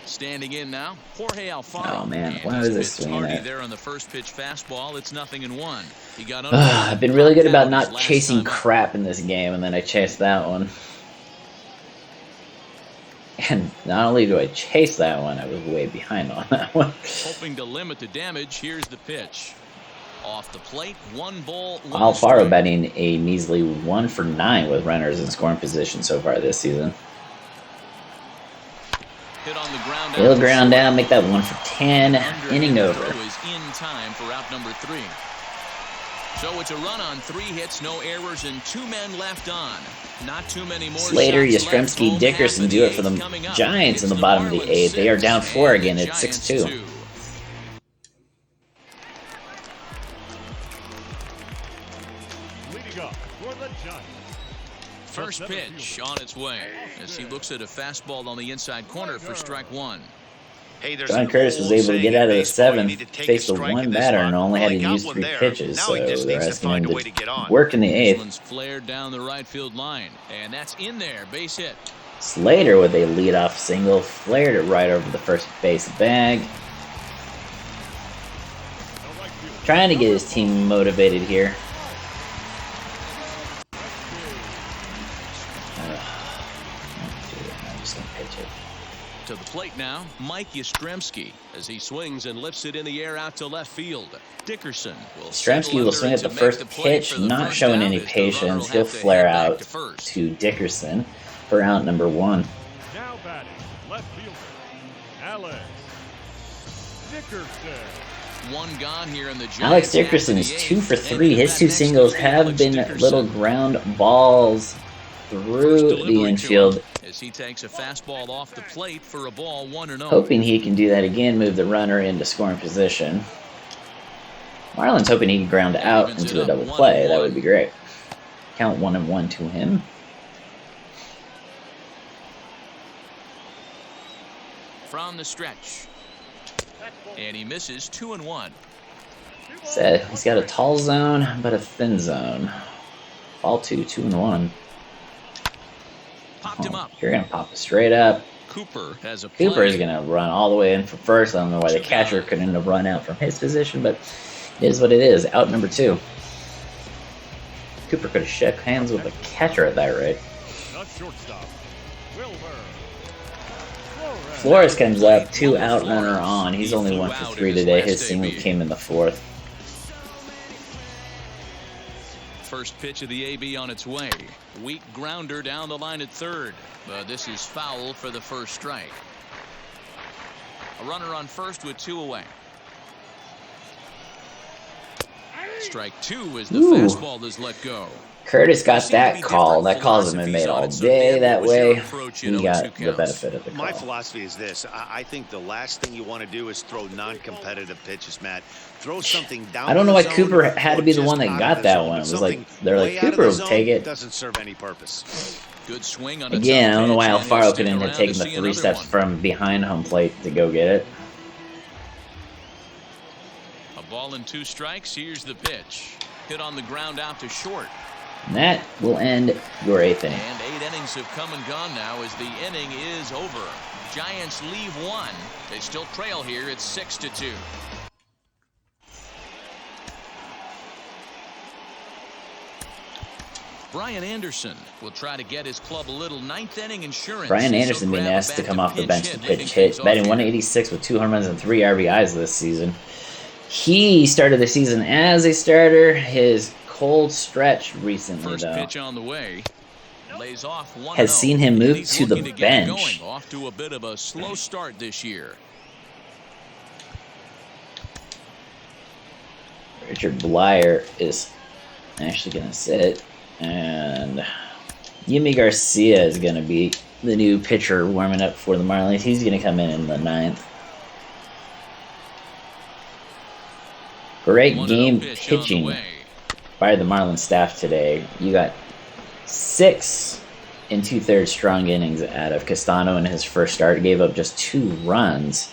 Standing in now, Jorge Alfaro. Oh, man. And Why he's was this hit swinging tardy at? there on the first pitch fastball. It's 0-1. He got I've been really good about his not last chasing time up. crap in this game, and then I chased that one. And not only do I chase that one, I was way behind on that one. Hoping to limit the damage. Here's the pitch. Off the plate, 1 ball, 1 Alfaro strike. batting a measly 1 for 9 with runners in scoring position so far this season. Hit on the ground. He'll out. ground down, make that 1 for 10. Underhand Inning throw over. is in time for out number 3. So it's a run on 3 hits, no errors, and 2 men left on. Not too many more. Slater, shots left. Yastrzemski, Home Dickerson half of do it for eighth the coming up. Giants in It's the bottom of the Marlins 8th. They are 6 down 4 and again the at Giants 6-2. 2. Leading up for the Giants. First pitch on its way as he looks at a fastball on the inside corner for strike 1. Hey, there's John an Curtis was old able to saying get in out of the baseball, you seventh, need to take a faced the strike one in this batter, spot. and only Well, had he to got use one 3 there. pitches. Now So he just they're needs to asking find him a way to get to on. work in the 8th. This one's flared down the right field line, and that's in there. Base hit. Slater with a leadoff single, flared it right over the first base bag. Trying to get his team motivated here. I'm just gonna pitch it. To the plate now, Mike Yastrzemski as he swings and lifts it in the air out to left field. Dickerson will Yastrzemski will swing at the first pitch, not showing any patience. He'll flare out to Dickerson for out number 1. Now batting, left fielder, Alex Dickerson. One gone here in the Giants. Alex Dickerson is 2 for 3. His 2 singles have been little ground balls through the infield. As he takes a fastball off the plate for a ball, 1-0. Hoping he can do that again, move the runner into scoring position. Marlon's hoping he can ground out into a double play. That would be great. Count 1-1 to him. From the stretch. And he misses 2-1. Said he's got a tall zone, but a thin zone. Ball 2, 2-1. Popped him up. You're going to pop it straight up. Cooper has a Cooper is going to run all the way in for first. I don't know why the catcher couldn't have run out from his position, but it is what it is. Out number 2. Cooper could have shook hands with the catcher at that rate. Shortstop, Wilmer Flores comes up, 2 out, runner on. He's only 1 for 3 today. His single came in the 4th. First pitch of the AB on its way. Weak grounder down the line at third. But this is foul for the first strike. A runner on first with 2 away. Strike 2 as the fastball is let go. Curtis got that call. That call hasn't been made all day that way. He got the benefit of the call. My philosophy is this. I think the last thing you want to do is throw non-competitive pitches, Matt. Throw something down. I don't know why Cooper had to be the one that got that one. It was like, they're like, Cooper will take it. Doesn't serve any purpose. Good swing on Again, I don't know why Alfaro couldn't have taken the 3 steps from behind home plate to go get it. A ball and 2 strikes. Here's the pitch. Hit on the ground out to short. And that will end your 8th inning. And 8 innings have come and gone now as the inning is over. Giants leave 1. They still trail here. It's 6-2. Brian Anderson will try to get his club a little 9th inning insurance. Brian Anderson being asked to come off the bench to pitch hit, batting 186 with 2 home runs and 3 RBIs this season. He started the season as a starter. His cold stretch recently, First though, pitch on the way. Lays off 1-0. has seen him move to the bench. Off to a bit of a slow start this year. Richard Blyer is actually going to sit, and Yimi Garcia is going to be the new pitcher warming up for the Marlins. He's going to come in the 9th. Great game pitching by the Marlins staff today. You got 6 2/3 strong innings out of Castano in his first start. Gave up just 2 runs.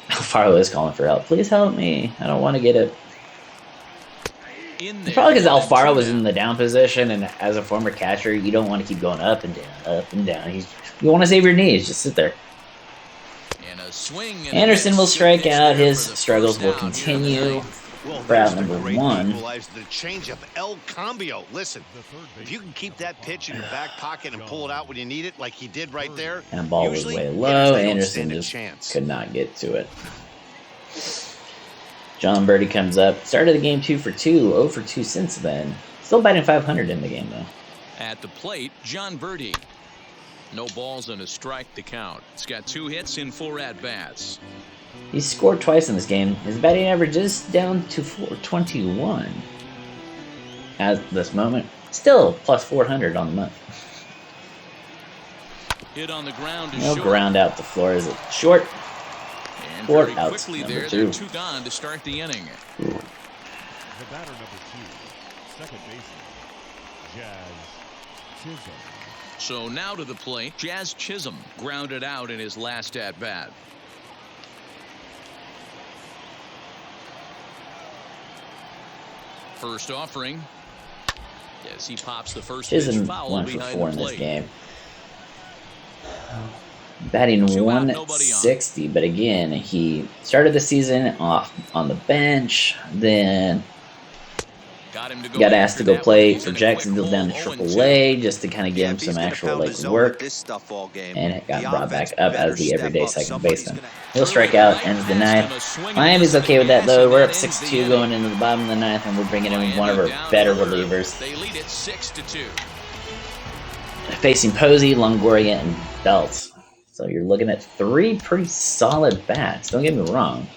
Alfaro is calling for help. Please help me. I don't want to get it. It's probably because Alfaro was in the down position, and as a former catcher, you don't want to keep going up and down, up and down. You want to save your knees. Just sit there. Anderson will strike out. His struggles will continue. For out number 1. The change of El Cambio. Listen, if you can keep that pitch in your back pocket and pull it out when you need it, like he did right there. And ball was way low. Anderson just could not get to it. John Birdie comes up. Started the game 2 for 2. 0 for 2 since then. Still batting 500 in the game, though. At the plate, John Birdie. No balls and a strike to count. It's got 2 hits in 4 at-bats. He's scored twice in this game. His batting average is down to 421 at this moment. Still plus 400 on the month. Hit on the ground to No short. ground out to Flores at short. And 4 very outs. quickly Number there, 2. they're 2 gone to start the inning. The batter number 2, second baseman, Jazz Chisholm. So now to the plate, Jazz Chisholm grounded out in his last at-bat. First offering. Yes, he pops the first She's pitch in foul 1 for behind 4 the in this plate. game. Batting 2 out, nobody on. 160, but again, he started the season off on the bench, then Got him to got asked after to go that one. play He's for in a quick Jacksonville hole, down to 0-2. AAA just to kind of give Yeah, him if he's some gonna actual pound the like zone work, with this stuff all game, and it got the brought back offense up better as the step everyday up. second Somebody's baseman. gonna- He'll strike out, ends the ninth. Miami's okay with that though. We're up 6-2 going into the bottom of the ninth, and we're bringing in one of our better relievers. They lead it 6-2. Facing Posey, Longoria, and Belt. So you're looking at 3 pretty solid bats. Don't get me wrong.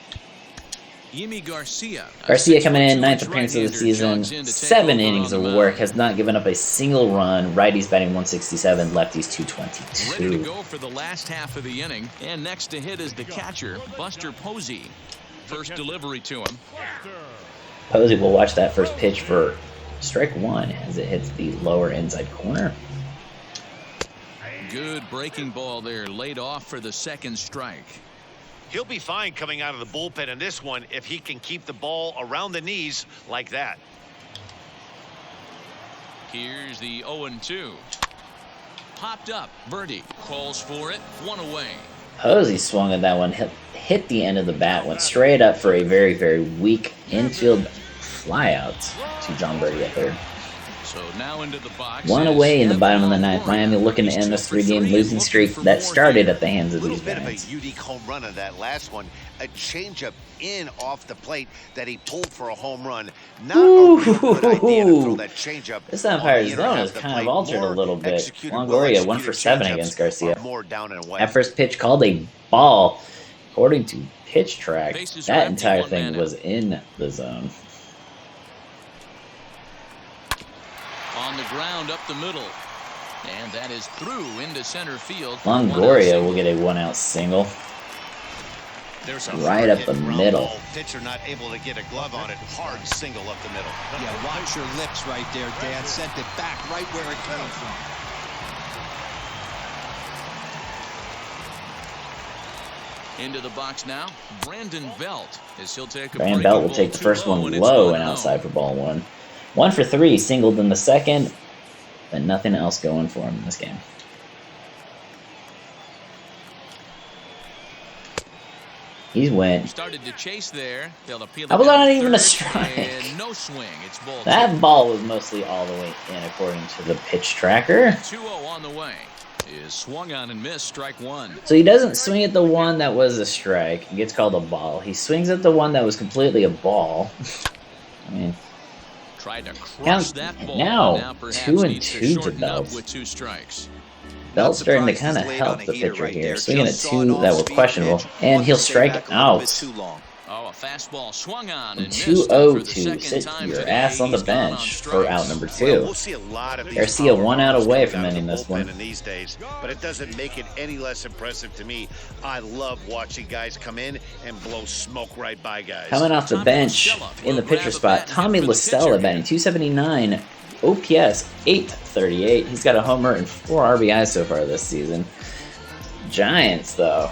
Yimi Garcia. Garcia coming in, 9th appearance of the season, 7 innings of work, has not given up a single run. Righties batting 167, lefties Ready to 222. go for the last half of the inning. And next to hit is the catcher, Buster Posey. First delivery to him. Posey will watch that first pitch for strike 1 as it hits the lower inside corner. Good breaking ball there, laid off for the second strike. He'll be fine coming out of the bullpen in this one if he can keep the ball around the knees like that. Here's the 0-2. Popped up. Birdie calls for it. 1 away. Posey swung at that one, hit the end of the bat, went straight up for a very, very weak infield flyout to John Birdie at third. So now into the box. 1 is away in the bottom of the Evan ninth. Longoria. Miami looking to He's end this 2 for 3-game 3 losing and streak looking for that more started here. at the hands A of little these bit of a guys. unique home run of that last one. A changeup in off the plate that he pulled for a home run. Not a real good idea to throw that changeup. This on umpire the inner zone half is of the kind of plate. altered a More little bit. executed, Longoria 1 well-executed for 7 changeups against Garcia. are more down and away. That first pitch called a ball. According to Pitch Track, Bases are that empty, entire 1 thing man was in the zone. On the ground up the middle. And that is through into center field. Longoria will get a 1-out single. There's a right up the hard-hit ground middle. ball. Pitcher not able to get a glove on it. Hard single up the middle. Yeah, watch your lips right there, Dan. Sent it back right where it came from. Into the box now, Brandon Belt, as he'll take a Brandon breaking Belt will ball take the first 2-0, one and it's low 1-0. and outside for ball 1. 1 for 3, singled in the second, but nothing else going for him in this game. He's went. Started to chase there. They'll appeal it How was down that to even a third, strike? And no swing. It's ball That 2. ball was mostly all the way in according to the pitch tracker. 2-0 on the way. Is swung on and missed. Strike 1. So he doesn't swing at the one that was a strike. It gets called a ball. He swings at the one that was completely a ball. I mean, Tried to crush Now- that ball. now, perhaps 2-2 needs to shorten up Belt. with 2 strikes. Belt's starting to kind of help the pitcher here. Swinging at 2 that were questionable. And he'll strike out. Oh, a fastball swung on and missed. 2-0 For the to second sit time your today, ass on the he's gone on bench for strikes. out number Well, 2. we'll see a lot of these Garcia power 1 out balls away coming from out of ending the this bullpen one. in these days, but it doesn't make it any less impressive to me. I love watching guys come in and blow smoke right by guys. Coming off the Tommy bench LaStella in the will pitcher grab a spot, bat and hit Tommy for the LaStella pitcher. batting 279, OPS 838. He's got a homer and 4 RBIs so far this season. Giants, though.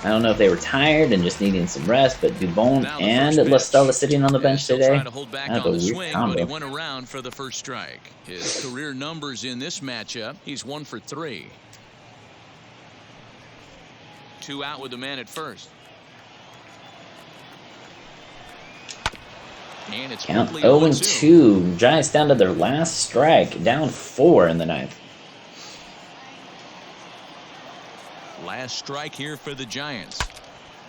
I don't know if they were tired and just needing some rest, but Dubon Now the and first pitch. LaStella sitting on the bench He'll today. try to hold back That's on a the weird swing, combo. but he went around for the first strike. His career numbers in this matchup, he's 1 for 3. 2 out with the man at first. And it's Count quickly 0-2. 0-2. Giants down to their last strike, down 4 in the ninth. Last strike here for the Giants.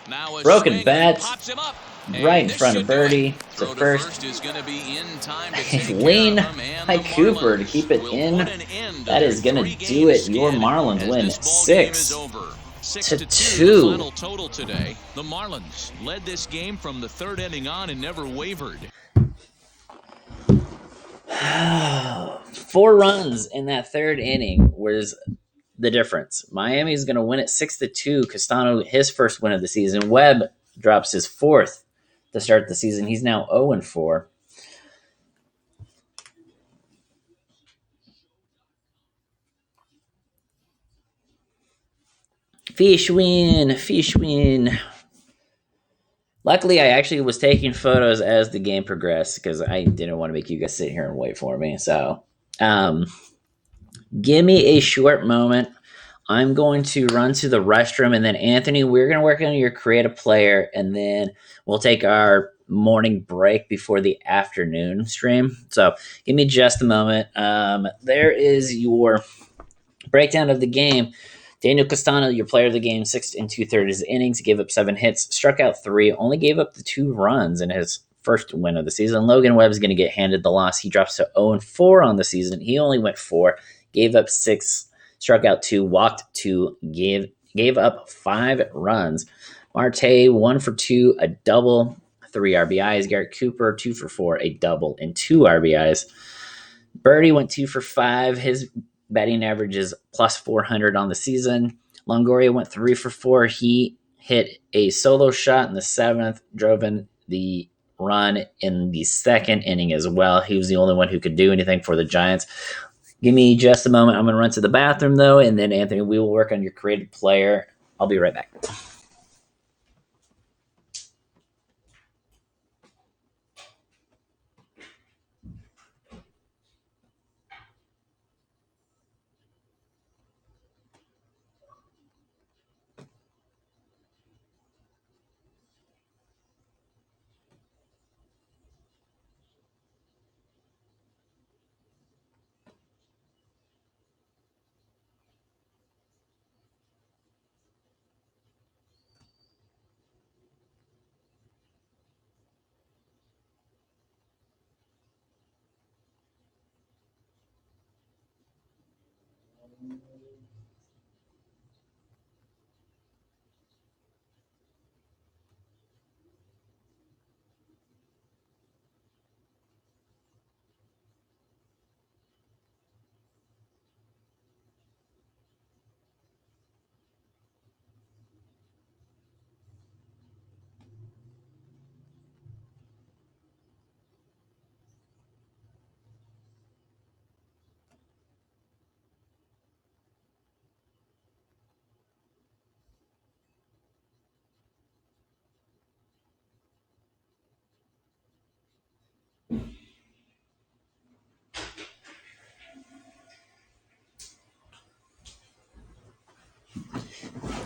Now a Broken swing, bats, pops him up. right in And front this of should do it. Birdie to Throw first. is going to be in time to take care Lean of him, and by the Cooper to Marlins keep it will in. put an end to That their is going to 3-game do it. Your skid Marlins as win this ball game is 6 over. to 6-2 2. the final total today. The Marlins led this game from the third inning on and never wavered. 4 runs in that third inning was the difference. Miami's going to win it 6-2. Castano, his first win of the season. Webb drops his 4th to start the season. He's now 0-4. Fish win. A lot Luckily, I actually was taking photos as the game progressed because I didn't want to make you guys sit here and wait for me. So, give me a short moment. I'm going to run to the restroom, and then Anthony, we're going to work on your creative player, and then we'll take our morning break before the afternoon stream. So give me just a moment. There is your breakdown of the game. Daniel Castano, your player of the game, 6 2/3 innings, gave up 7 hits, struck out 3, only gave up the 2 runs in his first win of the season. Logan Webb's going to get handed the loss. He drops to 0-4 on the season. He only went 4, gave up 6, struck out 2, walked 2, gave up 5 runs. Marte, 1 for 2, a double, 3 RBIs. Garrett Cooper, 2 for 4, a double, and 2 RBIs. Birdie went 2 for 5. His batting average is plus 400 on the season. Longoria went 3 for 4. He hit a solo shot in the 7th, drove in the run in the 2nd inning as well. He was the only one who could do anything for the Giants. Give me just a moment. I'm going to run to the bathroom, though, and then, Anthony, we will work on your creative player. I'll be right back.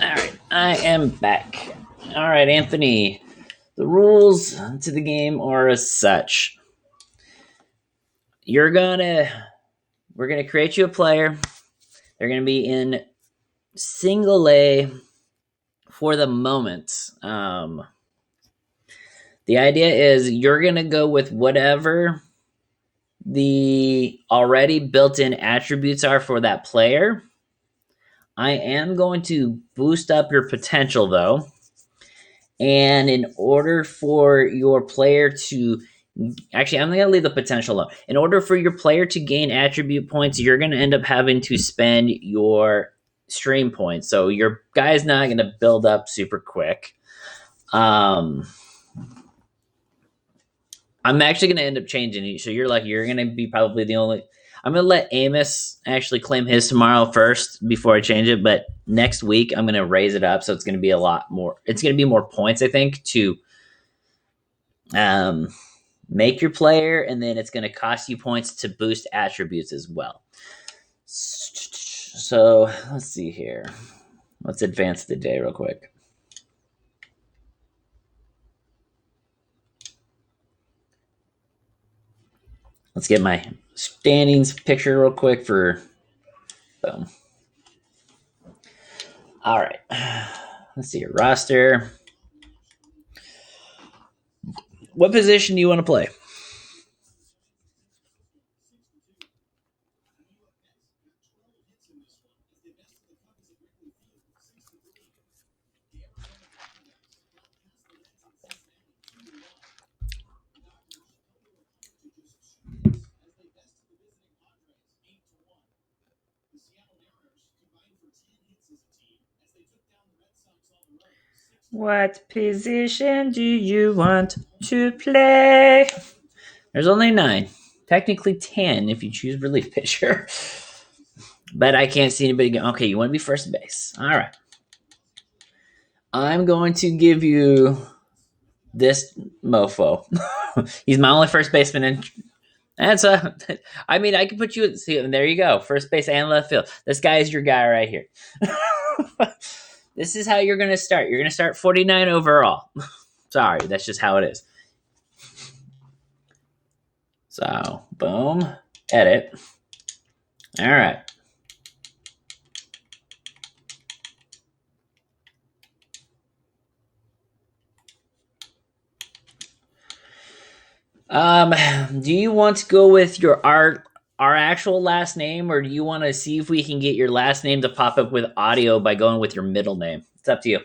All right, I am back. All right, Anthony, the rules to the game are as such. We're gonna create you a player. They're gonna be in single A for the moment. The idea is you're gonna go with whatever the already built-in attributes are for that player. I am going to boost up your potential, though. And in order for your player to... Actually, I'm going to leave the potential alone. In order for your player to gain attribute points, you're going to end up having to spend your stream points. So your guy's not going to build up super quick. I'm actually going to end up changing it. So you're going to be probably the only... I'm going to let Amos actually claim his tomorrow first before I change it. But next week, I'm going to raise it up. So it's going to be a lot more. It's going to be more points, I think, to make your player. And then it's going to cost you points to boost attributes as well. So let's see here. Let's advance the day real quick. Let's get my standings picture real quick for boom. All right. Let's see your roster. What position do you want to play? What position do you want to play? There's only 9. Technically 10 if you choose relief pitcher. But I can't see anybody go, okay, you want to be first base. All right. I'm going to give you this mofo. He's my only first baseman in. And so, I mean, I can put you at, see, and there you go. First base and left field. This guy is your guy right here. This is how you're going to start. You're going to start 49 overall. Sorry, that's just how it is. So, boom, edit. All right. Do you want to go with our actual last name, or do you want to see if we can get your last name to pop up with audio by going with your middle name? It's up to you.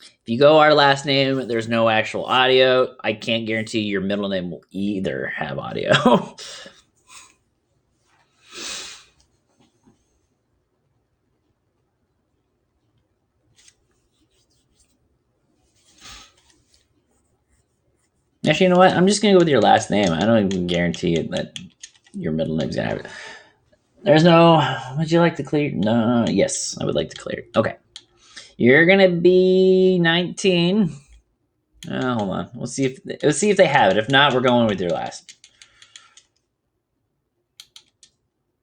If you go our last name, there's no actual audio. I can't guarantee your middle name will either have audio. Actually, you know what? I'm just gonna go with your last name. I don't even guarantee it that your middle name's gonna have it. There's no. Would you like to clear? No. Yes, I would like to clear. Okay. You're gonna be 19. Hold on. We'll see if they have it. If not, we're going with your last.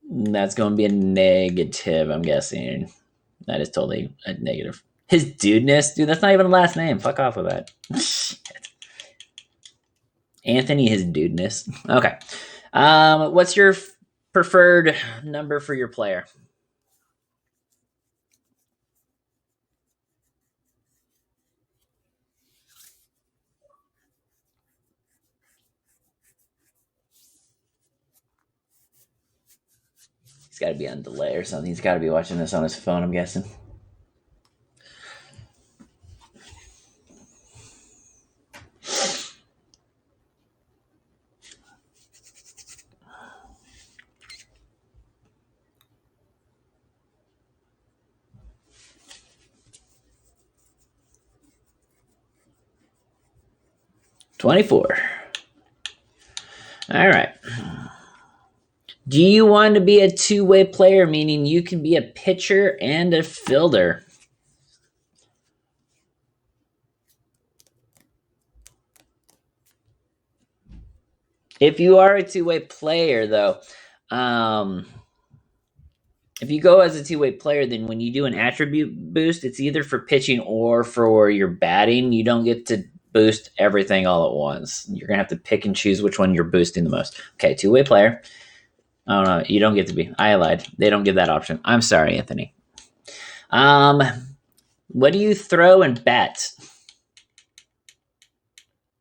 That's going to be a negative. I'm guessing. That is totally a negative. His dudeness, dude. That's not even a last name. Fuck off with that. Anthony, his dudeness. Okay. What's your preferred number for your player? He's got to be on delay or something. He's got to be watching this on his phone, I'm guessing. $24. All right. Do you want to be a two-way player, meaning you can be a pitcher and a fielder? If you are a two-way player, though, if you go as a two-way player, then when you do an attribute boost, it's either for pitching or for your batting. You don't get to boost everything all at once. You're going to have to pick and choose which one you're boosting the most. Okay, two-way player. I don't know. You don't get to be. I lied. They don't give that option. I'm sorry, Anthony. What do you throw and bat?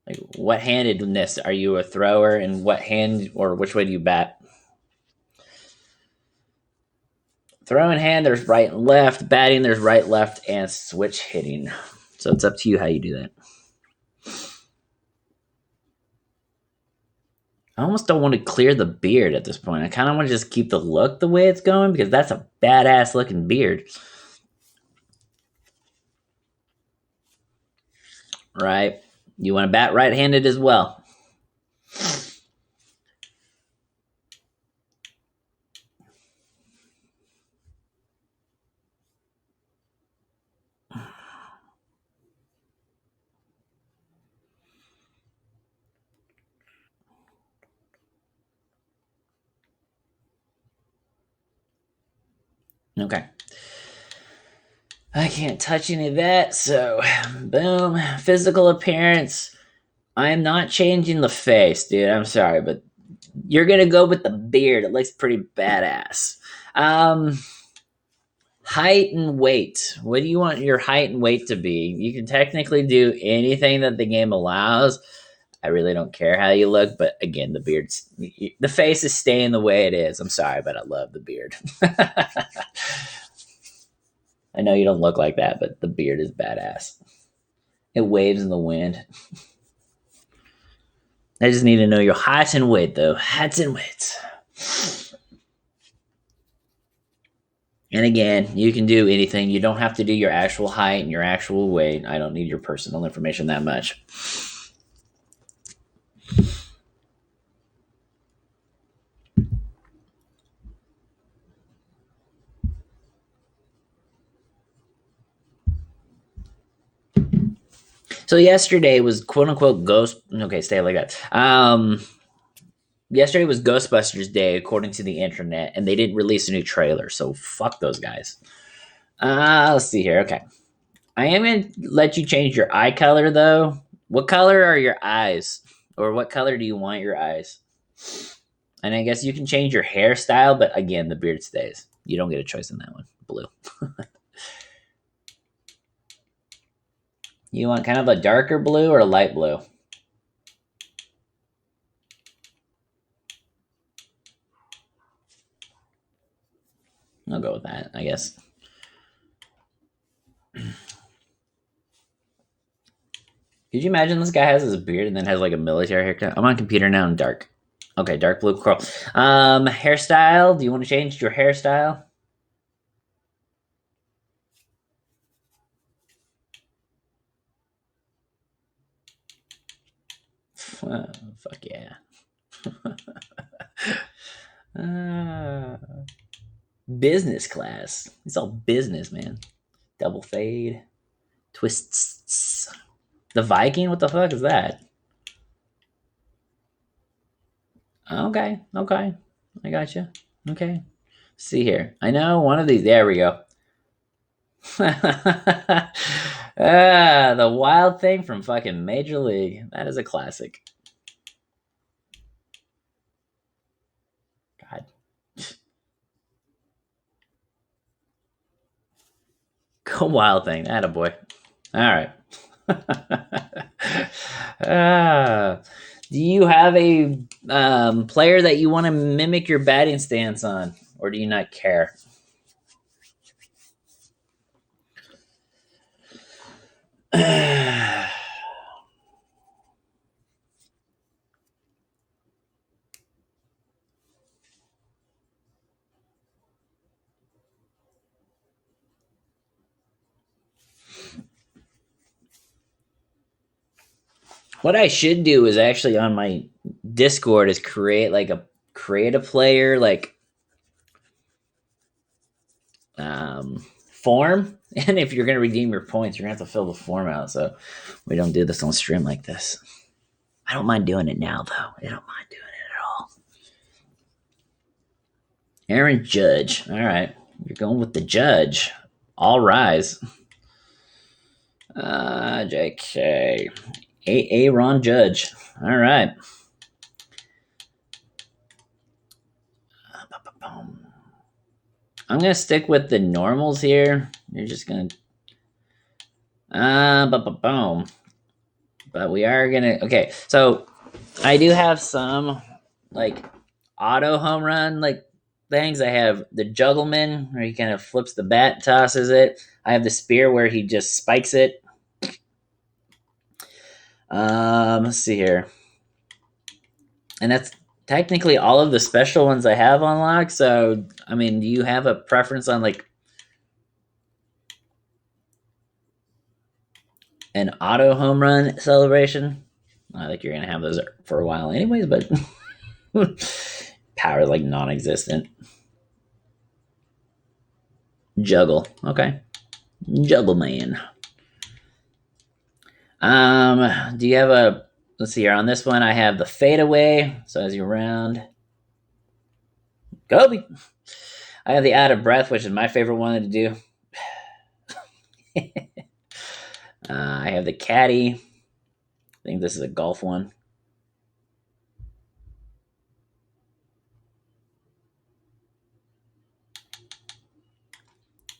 Like, what handedness are you a thrower, and what hand or which way do you bat? Throwing hand, there's right and left. Batting, there's right, left, and switch hitting. So it's up to you how you do that. I almost don't want to clear the beard at this point. I kind of want to just keep the look the way it's going because that's a badass looking beard. Right. You want to bat right-handed as well. Okay. I can't touch any of that, so boom. Physical appearance. I am not changing the face, dude. I'm sorry, but you're gonna go with the beard. It looks pretty badass. Height and weight. What do you want your height and weight to be? You can technically do anything that the game allows. I really don't care how you look, but again, the face is staying the way it is. I'm sorry, but I love the beard. I know you don't look like that, but the beard is badass. It waves in the wind. I just need to know your height and weight, though. Height and weight. And again, you can do anything. You don't have to do your actual height and your actual weight. I don't need your personal information that much. So yesterday was quote unquote ghost. Okay, stay like that. Yesterday was Ghostbusters Day, according to the internet, and they didn't release a new trailer. So fuck those guys. Let's see here. Okay, I am gonna let you change your eye color though. What color are your eyes, or what color do you want your eyes? And I guess you can change your hairstyle, but again, the beard stays. You don't get a choice in that one. Blue. You want kind of a darker blue or a light blue? I'll go with that, I guess. Could you imagine this guy has his beard and then has like a military haircut? I'm on computer now in dark. Okay, dark blue curl. Hairstyle. Do you want to change your hairstyle? Oh, fuck yeah. Business class. It's all business, man. Double fade. Twists. The Viking? What the fuck is that? Okay. I got you. Okay. See here. I know one of these. There we go. The Wild Thing from fucking Major League. That is a classic. God. Go Wild Thing. Attaboy. All right. Do you have a player that you want to mimic your batting stance on, or do you not care? What I should do is actually on my Discord is create a player like form, and if you're gonna redeem your points, you're gonna have to fill the form out. So we don't do this on stream like this. I don't mind doing it now, though. I don't mind doing it at all. Aaron Judge. All right, you're going with the Judge. All rise. JK. Aaron Judge. All right. I'm gonna stick with the normals here. You're just gonna boom. But we are gonna okay. So I do have some like auto home run like things. I have the Juggleman where he kind of flips the bat, tosses it. I have the Spear where he just spikes it. Let's see here. And that's technically all of the special ones I have unlocked. So, I mean, do you have a preference on like an auto home run celebration? I think you're going to have those for a while anyways, but power like non-existent. Juggle. Okay. Juggle man. Do you have a, let's see here, on this one I have the fadeaway, so as you round, Kobe. I have the out of breath, which is my favorite one to do. I have the caddy. I think this is a golf one.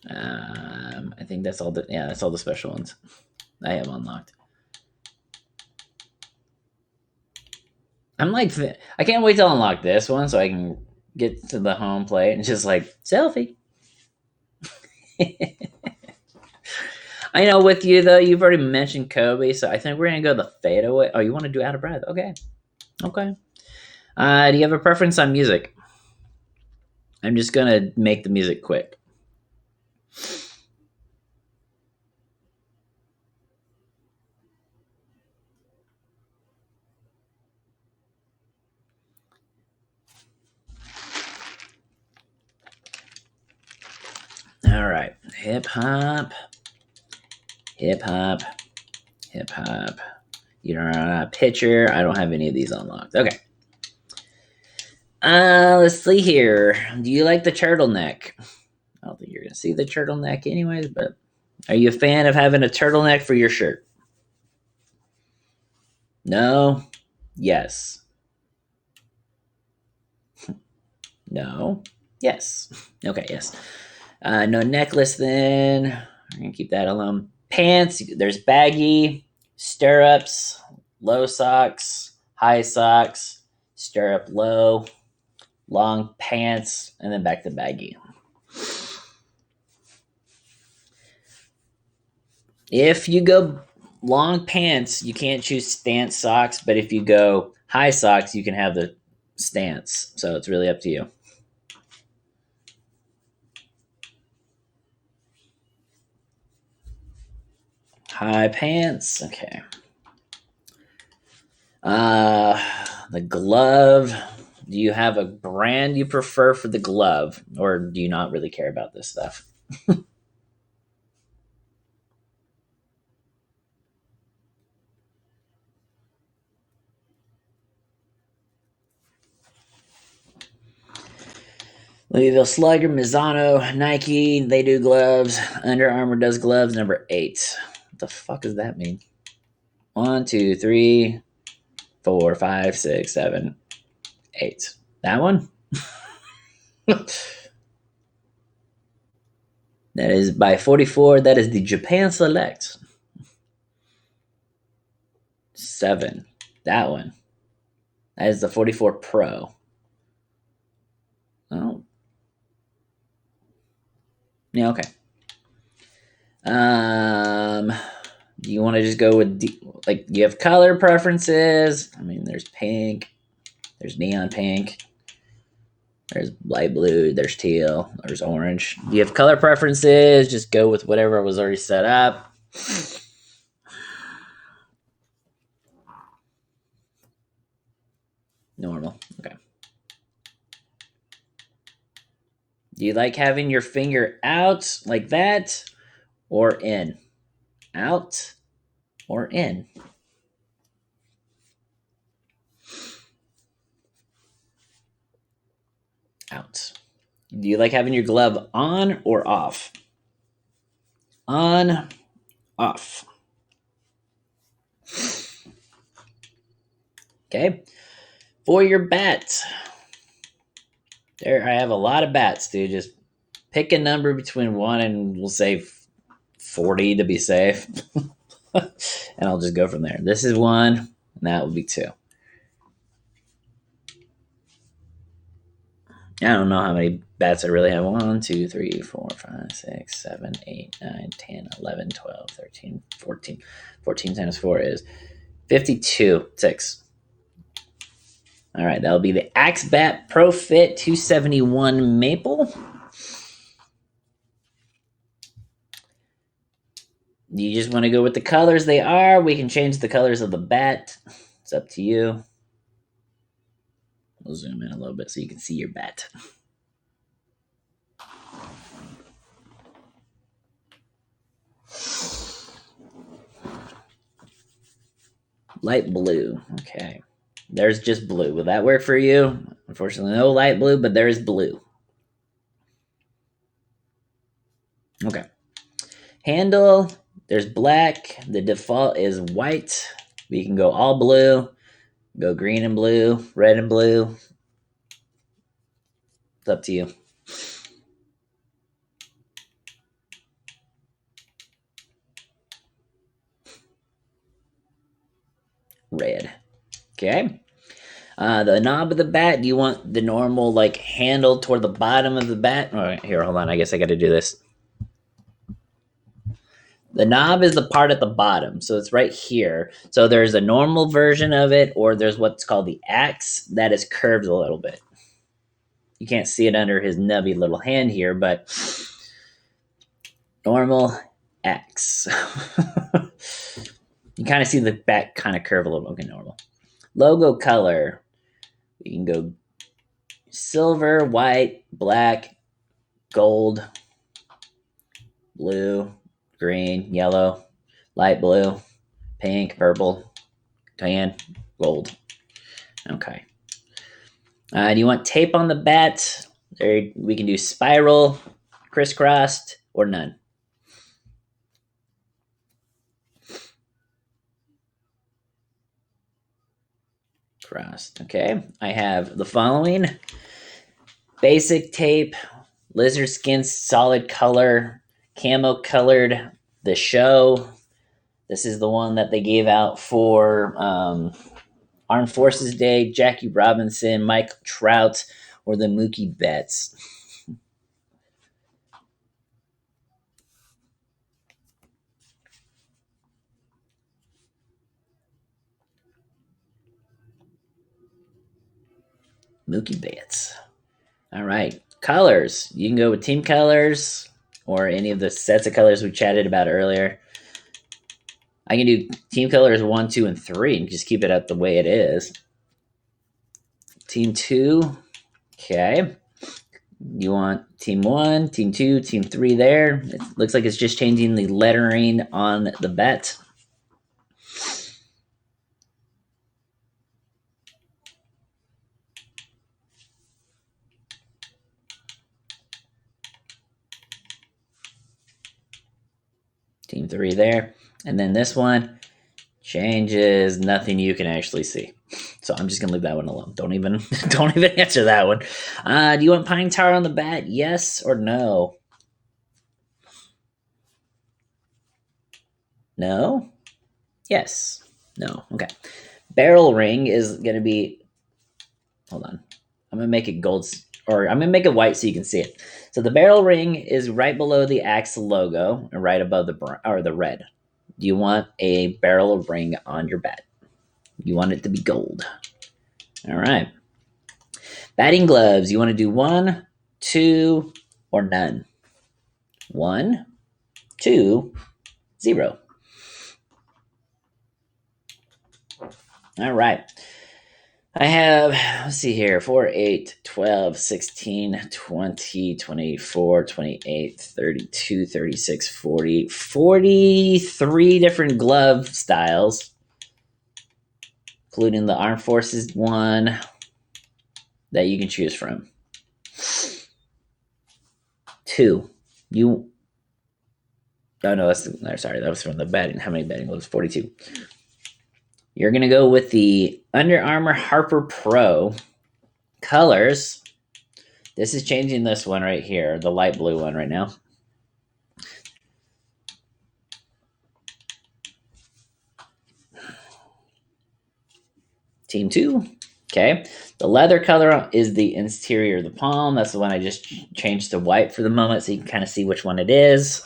I think that's all that's all the special ones I have unlocked. I'm like, I can't wait to unlock this one so I can get to the home plate and just like selfie. I know with you though, you've already mentioned Kobe, so I think we're gonna go the fadeaway. Oh, you want to do out of breath? Okay. Do you have a preference on music? I'm just gonna make the music quick. All right, hip hop, Hip hop. You're not a pitcher. I don't have any of these unlocked. Okay. Let's see here. Do you like the turtleneck? I don't think you're gonna see the turtleneck anyways, but are you a fan of having a turtleneck for your shirt? No? Yes. No? Yes. Okay, yes. No necklace then. We're gonna keep that alone. Pants, there's baggy, stirrups, low socks, high socks, stirrup low, long pants, and then back to baggy. If you go long pants, you can't choose stance socks, but if you go high socks, you can have the stance. So it's really up to you. High pants, okay. The glove. Do you have a brand you prefer for the glove, or do you not really care about this stuff? Louisville Slugger, Mizuno, Nike, they do gloves. Under Armour does gloves. Number 8. What the fuck does that mean? 1, 2, 3, 4, 5, 6, 7, 8. That one? That is by 44. That is the Japan Select. 7. That one. That is the 44 Pro. Oh. Yeah, okay. Do you want to just go with, do you have color preferences? I mean, there's pink. There's neon pink. There's light blue. There's teal. There's orange. Do you have color preferences? Just go with whatever was already set up. Normal. Okay. Do you like having your finger out like that or in? Out or in? Out. Do you like having your glove on or off? On, off. Okay. For your bat. There, I have a lot of bats, dude. Just pick a number between 1 and we'll say 40 to be safe. And I'll just go from there. This is 1, and that would be 2. I don't know how many bats I really have. 1, 2, 3, 4, 5, 6, 7, 8, 9, 10, 11, 12, 13, 14. 14 times 4 is 52. 6. All right, that'll be the Axe Bat Pro Fit 271 Maple. Do you just want to go with the colors they are? We can change the colors of the bat. It's up to you. We'll zoom in a little bit so you can see your bat. Light blue. Okay. There's just blue. Will that work for you? Unfortunately, no light blue, but there is blue. Okay. Handle. There's black. The default is white. We can go all blue. Go green and blue. Red and blue. It's up to you. Red. Okay. The knob of the bat, do you want the normal handle toward the bottom of the bat? All right, here, hold on. I guess I got to do this. The knob is the part at the bottom, so it's right here. So there's a normal version of it, or there's what's called the axe that is curved a little bit. You can't see it under his nubby little hand here, but normal axe. You kind of see the back kind of curve a little bit. Okay, normal. Logo color. We can go silver, white, black, gold, blue, green, yellow, light blue, Pink, purple, tan, gold. Okay. Do you want tape on the bat? We can do spiral, crisscrossed, or none. Crossed. Okay. I have the following: basic tape, lizard skin, solid color, camo colored, the show. This is the one that they gave out for Armed Forces Day. Jackie Robinson, Mike Trout, or the Mookie Betts. Mookie Betts. All right. Colors. You can go with team colors or any of the sets of colors we chatted about earlier. I can do team colors 1, 2, and 3 and just keep it up the way it is. Team 2. Okay. You want team 1, team 2, team 3 there. It looks like it's just changing the lettering on the bat. Team 3 there. And then this one changes nothing you can actually see. So I'm just gonna leave that one alone. Don't even answer that one. Do you want pine tar on the bat? Yes or no? No? Yes. No. Okay. Barrel ring is gonna be, hold on. I'm gonna make it gold, or I'm gonna make it white so you can see it. So the barrel ring is right below the Axe logo and right above the red. Do you want a barrel ring on your bat? You want it to be gold. All right. Batting gloves. You want to do 1, 2, or none? 1, 2, 0. All right. I have, let's see here, 4, 8, 12, 16, 20, 24, 28, 32, 36, 40, 43 different glove styles, including the Armed Forces one that you can choose from. 2. Oh no, sorry, that was from the batting. How many batting gloves? 42. You're going to go with the Under Armour Harper Pro colors. This is changing this one right here, the light blue one right now. Team 2. Okay. The leather color is the interior of the palm. That's the one I just changed to white for the moment so you can kind of see which one it is.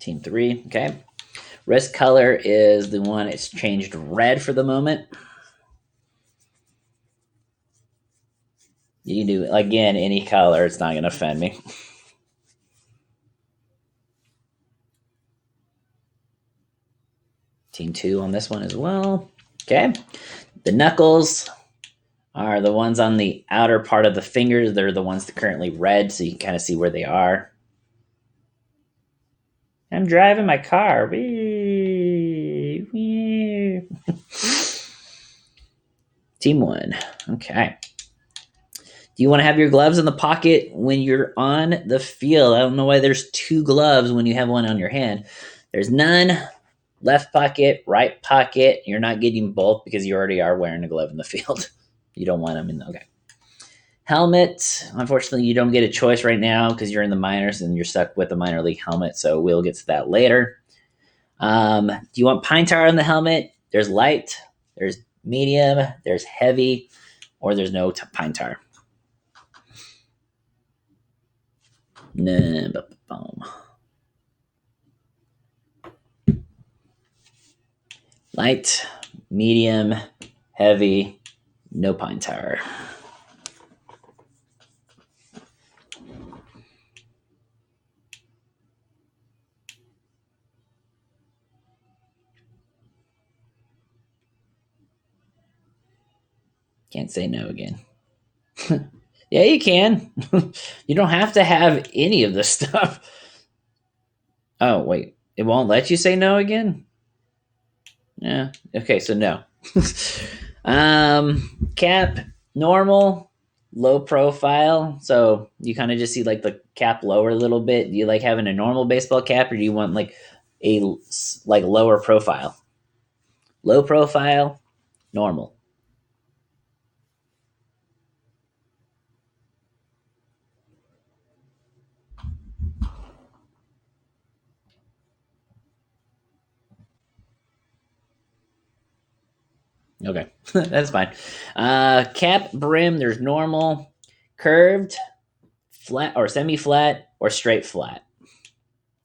Team 3. Okay. Wrist color is the one it's changed red for the moment. You can do, again, any color. It's not going to offend me. Team 2 on this one as well. Okay. The knuckles are the ones on the outer part of the fingers. They're the ones that are currently red, so you can kind of see where they are. I'm driving my car. Wee, wee. Team 1. Okay. Do you want to have your gloves in the pocket when you're on the field? I don't know why there's 2 gloves when you have one on your hand. There's none. Left pocket, right pocket. You're not getting both because you already are wearing a glove in the field. You don't want them in. Okay. Helmet. Unfortunately, you don't get a choice right now because you're in the minors and you're stuck with a minor league helmet. So we'll get to that later. Do you want pine tar on the helmet? There's light, there's medium, there's heavy, or there's no pine tar. Light, medium, heavy, no pine tar. Can't say no again. Yeah, you can. You don't have to have any of this stuff. Oh, wait. It won't let you say no again? Yeah. Okay, so no. Cap, normal, low profile. So you kind of just see like the cap lower a little bit. Do you like having a normal baseball cap, or do you want like a like lower profile? Low profile, normal. Okay, that's fine. Cap brim, there's normal, curved, flat or semi-flat, or straight flat.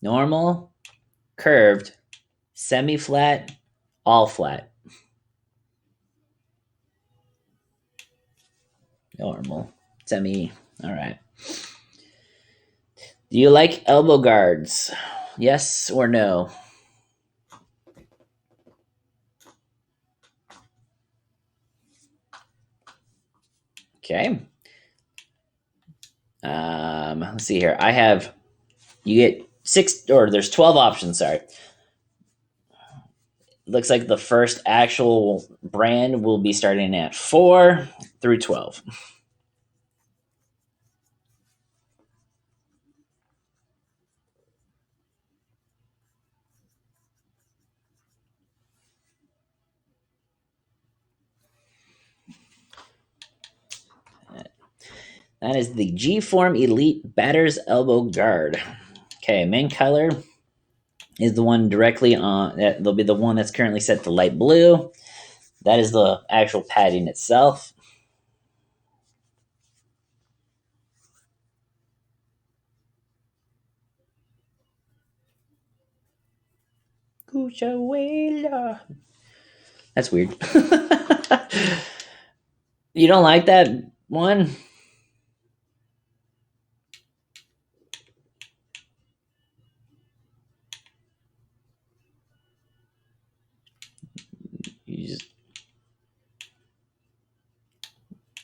Normal, curved, semi-flat, all flat. Normal, semi. All right. Do you like elbow guards? Yes or no? Okay. Let's see here. You get there's 12 options, sorry. Looks like the first actual brand will be starting at 4 through 12. That is the G-Form Elite Batter's Elbow Guard. Okay, main color is the one directly on. That'll be the one that's currently set to light blue. That is the actual padding itself. That's weird. You don't like that one?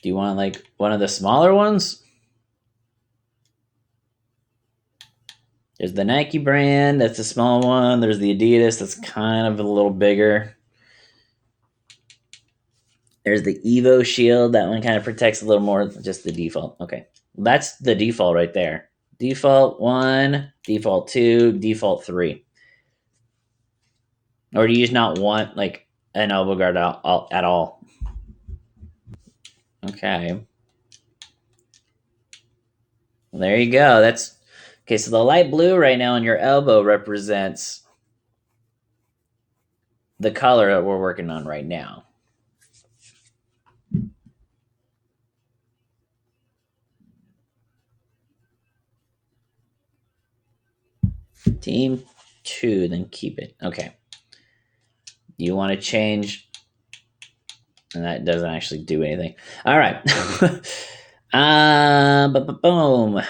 Do you want like one of the smaller ones? There's the Nike brand, that's a small one. There's the Adidas, that's kind of a little bigger. There's the Evo Shield, that one kind of protects a little more than just the default. Okay, that's the default right there. Default 1, default 2, default 3. Or do you just not want like an elbow guard at all? Okay. Well, there you go. That's okay. So the light blue right now on your elbow represents the color that we're working on right now. Team 2, then keep it. Okay. You want to change, and that doesn't actually do anything. All right. Boom.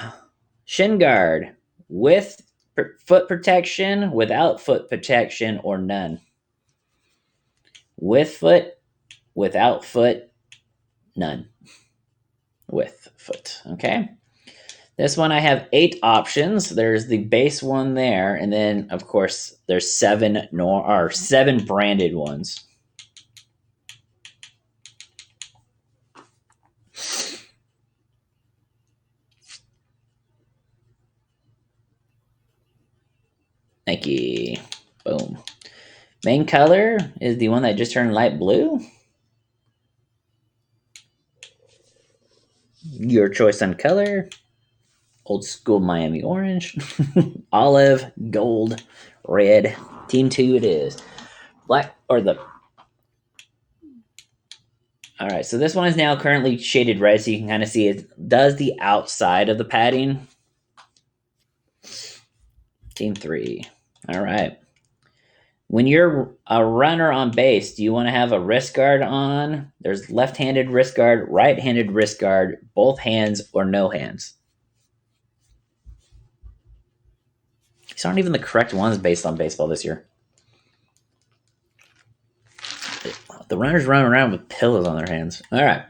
Shin guard with foot protection, without foot protection, or none. With foot, without foot, none. With foot. Okay. This one I have 8 options. There's the base one there, and then of course there's 7 branded ones. Nike. Boom. Main color is the one that just turned light blue. Your choice on color. Old school Miami orange, olive, gold, red. Team 2 it is. Black or the. All right, so this one is now currently shaded red, so you can kind of see it does the outside of the padding. Team 3. All right. When you're a runner on base, do you want to have a wrist guard on? There's left-handed wrist guard, right-handed wrist guard, both hands, or no hands. These aren't even the correct ones based on baseball this year. The runners run around with pillows on their hands. All right.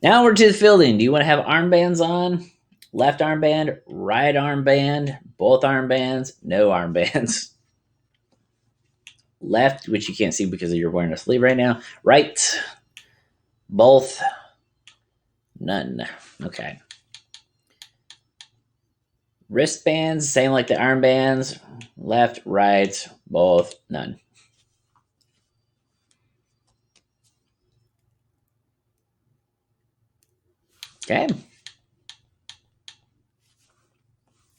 Now we're to the fielding. Do you want to have armbands on? Left armband, right armband, both armbands, no armbands. Left, which you can't see because you're wearing a sleeve right now. Right, both, none. Okay. Wristbands, same like the armbands. Left, right, both, none. Okay.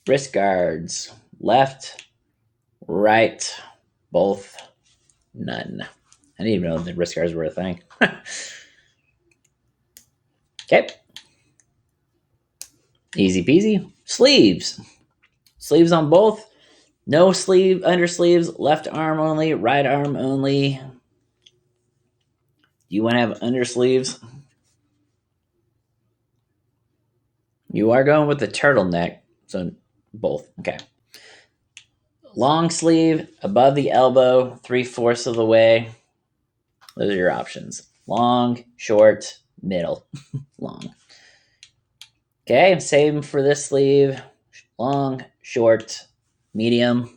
Wrist guards, left, right, both, none. I didn't even know the wrist guards were a thing. Okay. Easy peasy. Sleeves. Sleeves on both. No sleeve, undersleeves, left arm only, right arm only. You want to have undersleeves? You are going with the turtleneck, so both. Okay. Long sleeve, above the elbow, 3/4 of the way. Those are your options. Long, short, middle. Long. Okay, same for this sleeve. Long, short, medium.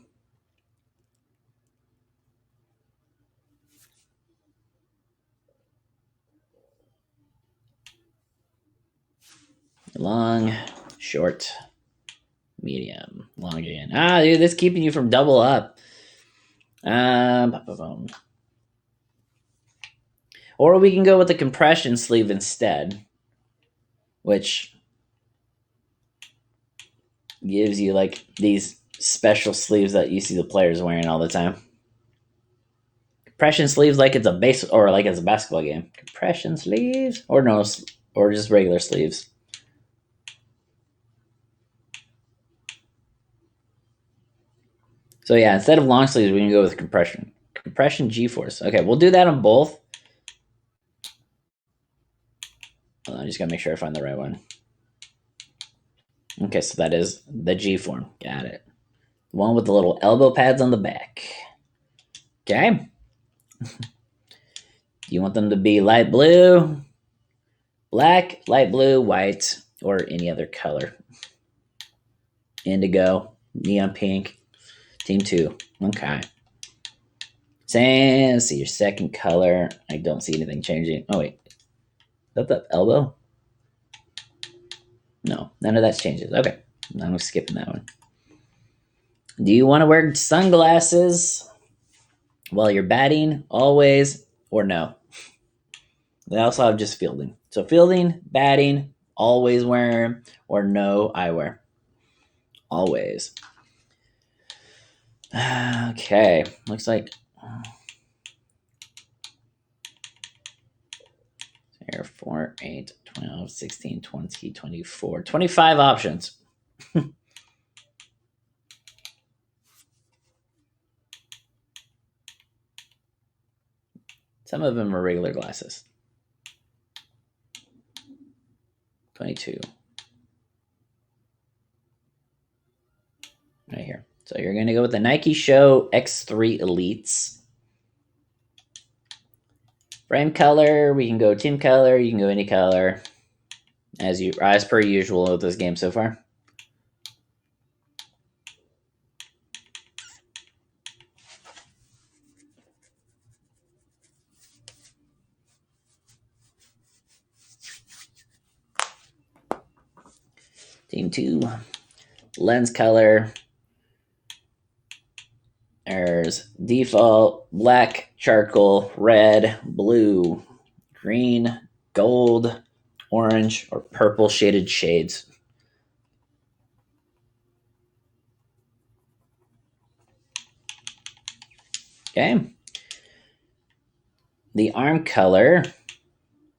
Long, short, medium. Long again. Ah, dude, that's keeping you from double up. Or we can go with the compression sleeve instead, which gives you like these special sleeves that you see the players wearing all the time. Compression sleeves like it's a base or like it's a basketball game. Compression sleeves or no, or just regular sleeves. So yeah, instead of long sleeves, we can go with compression. Compression G-force. Okay, we'll do that on both. Hold on, I just gotta make sure I find the right one. Okay, so that is the G form. Got it. The one with the little elbow pads on the back. Okay. Do you want them to be light blue, black, light blue, white, or any other color? Indigo, neon pink. Team 2. Okay. Let's see your second color. I don't see anything changing. Oh, wait. Is that the elbow? No, none of that changes. Okay. I'm skipping that one. Do you want to wear sunglasses while you're batting? Always or no? They also have just fielding. So fielding, batting, always wear, or no, I wear. Always. Okay. Looks like here 4, 8, 12, 16, 20, 24, 25 options. Some of them are regular glasses. 22. Right here. So you're going to go with the Nike Show X3 Elites. Frame color, we can go team color, you can go any color. As per usual with this game so far. Team 2. Lens color. There's default, black, charcoal, red, blue, green, gold, orange, or purple shaded shades. Okay. The arm color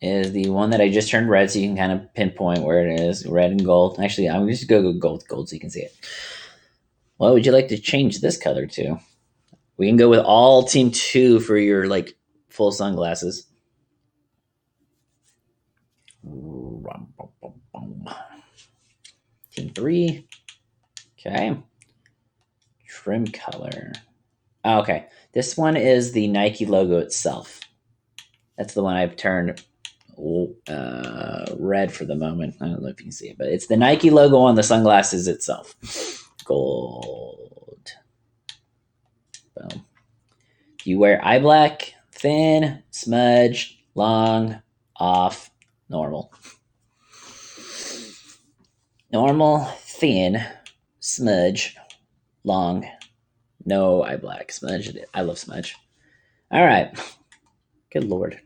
is the one that I just turned red, so you can kind of pinpoint where it is. Red and gold. Actually, I'm just going to go gold so you can see it. What would you like to change this color to? We can go with all team 2 for your like full sunglasses. Team 3. Okay. Trim color. Oh, okay. This one is the Nike logo itself. That's the one I've turned red for the moment. I don't know if you can see it, but it's the Nike logo on the sunglasses itself. Gold. Boom. Do you wear eye black? Thin, smudge, long, off, normal. Normal, thin, smudge, long, no eye black. Smudge. I love smudge. All right. Good Lord.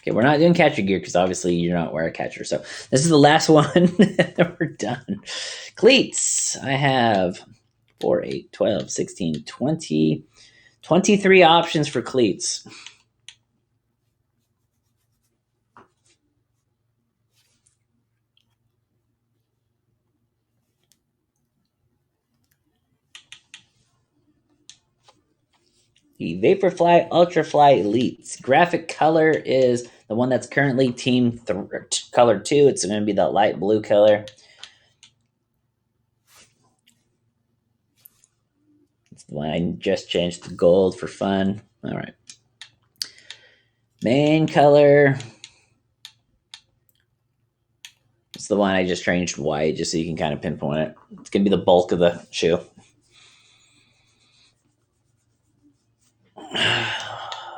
Okay, we're not doing catcher gear because obviously you're not wearing a catcher. So this is the last one that we're done. Cleats. I have 4, 8, 12, 16, 20, 23 options for cleats. The Vaporfly Ultrafly Elites. Graphic color is the one that's currently team color 2. It's going to be the light blue color. It's the one I just changed to gold for fun. All right. Main color. It's the one I just changed white just so you can kind of pinpoint it. It's going to be the bulk of the shoe.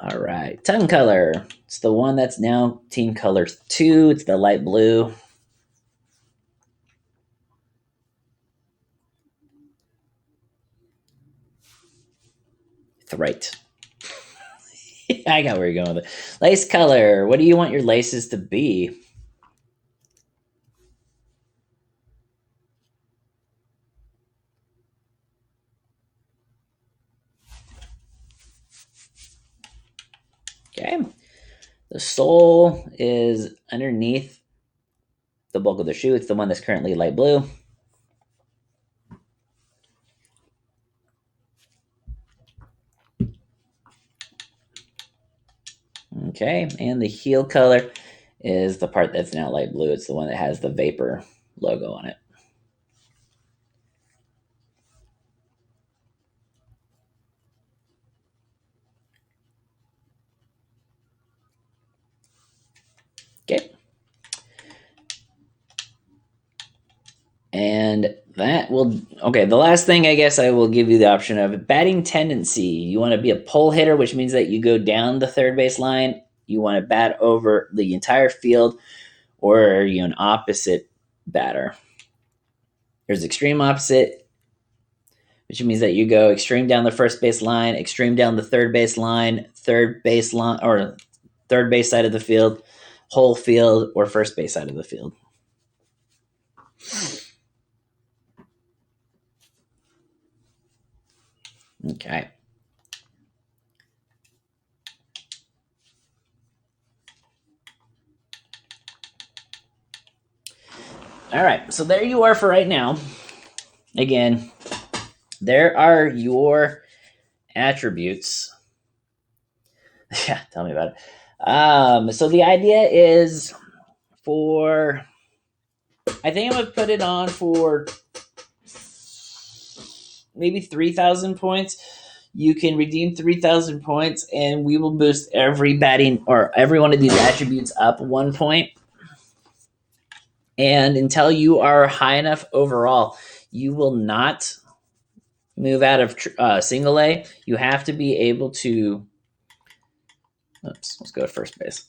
All right, tongue color. It's the one that's now team color 2. It's the light blue. Right. I got where you're going with it. Lace color. What do you want your laces to be? Okay. The sole is underneath the bulk of the shoe. It's the one that's currently light blue. Okay, and the heel color is the part that's now light blue. It's the one that has the Vapor logo on it. Okay. And that will, okay, the last thing I guess I will give you the option of batting tendency. You want to be a pull hitter, which means that you go down the third base line. You want to bat over the entire field, or are you an opposite batter? There's extreme opposite, which means that you go extreme down the first base line, extreme down the third base line, third base line, or third base side of the field, whole field, or first base side of the field. Okay. All right, so there you are for right now. Again, there are your attributes. Yeah, tell me about it. So the idea is for, I think I'm going to put it on for maybe 3,000 points. You can redeem 3,000 points, and we will boost every batting or every one of these attributes up 1 point. And until you are high enough overall, you will not move out of single A. You have to be able to. Let's go to first base.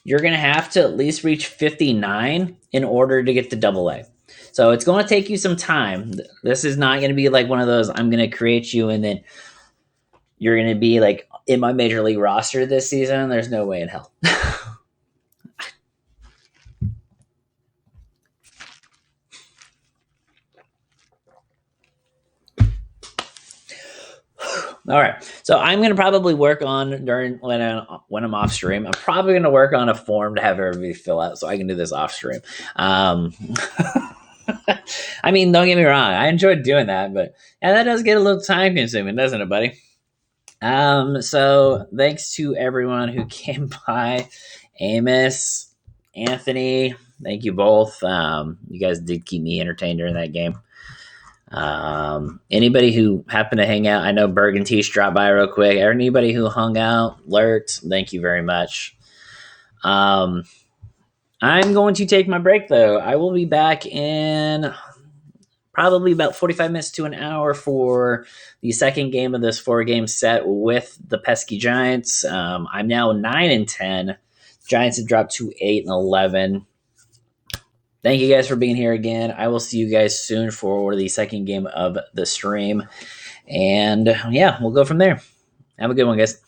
You're going to have to at least reach 59 in order to get to double A. So it's going to take you some time. This is not going to be like one of those, I'm going to create you and then you're going to be like in my major league roster this season. There's no way in hell. All right, so I'm going to probably work on during when I'm off stream. I'm probably going to work on a form to have everybody fill out so I can do this off stream. I mean, don't get me wrong, I enjoyed doing that, but yeah, that does get a little time consuming, doesn't it, buddy? So thanks to everyone who came by. Amos, Anthony, thank you both. You guys did keep me entertained during that game. Anybody who happened to hang out, I know Berg and Tish dropped by real quick. Anybody who hung out, lurked, thank you very much. I'm going to take my break, though. I will be back in probably about 45 minutes to an hour for the second game of this 4-game set with the pesky Giants. I'm now 9-10. Giants have dropped to 8-11. Thank you guys for being here again. I will see you guys soon for the second game of the stream. And yeah, we'll go from there. Have a good one, guys.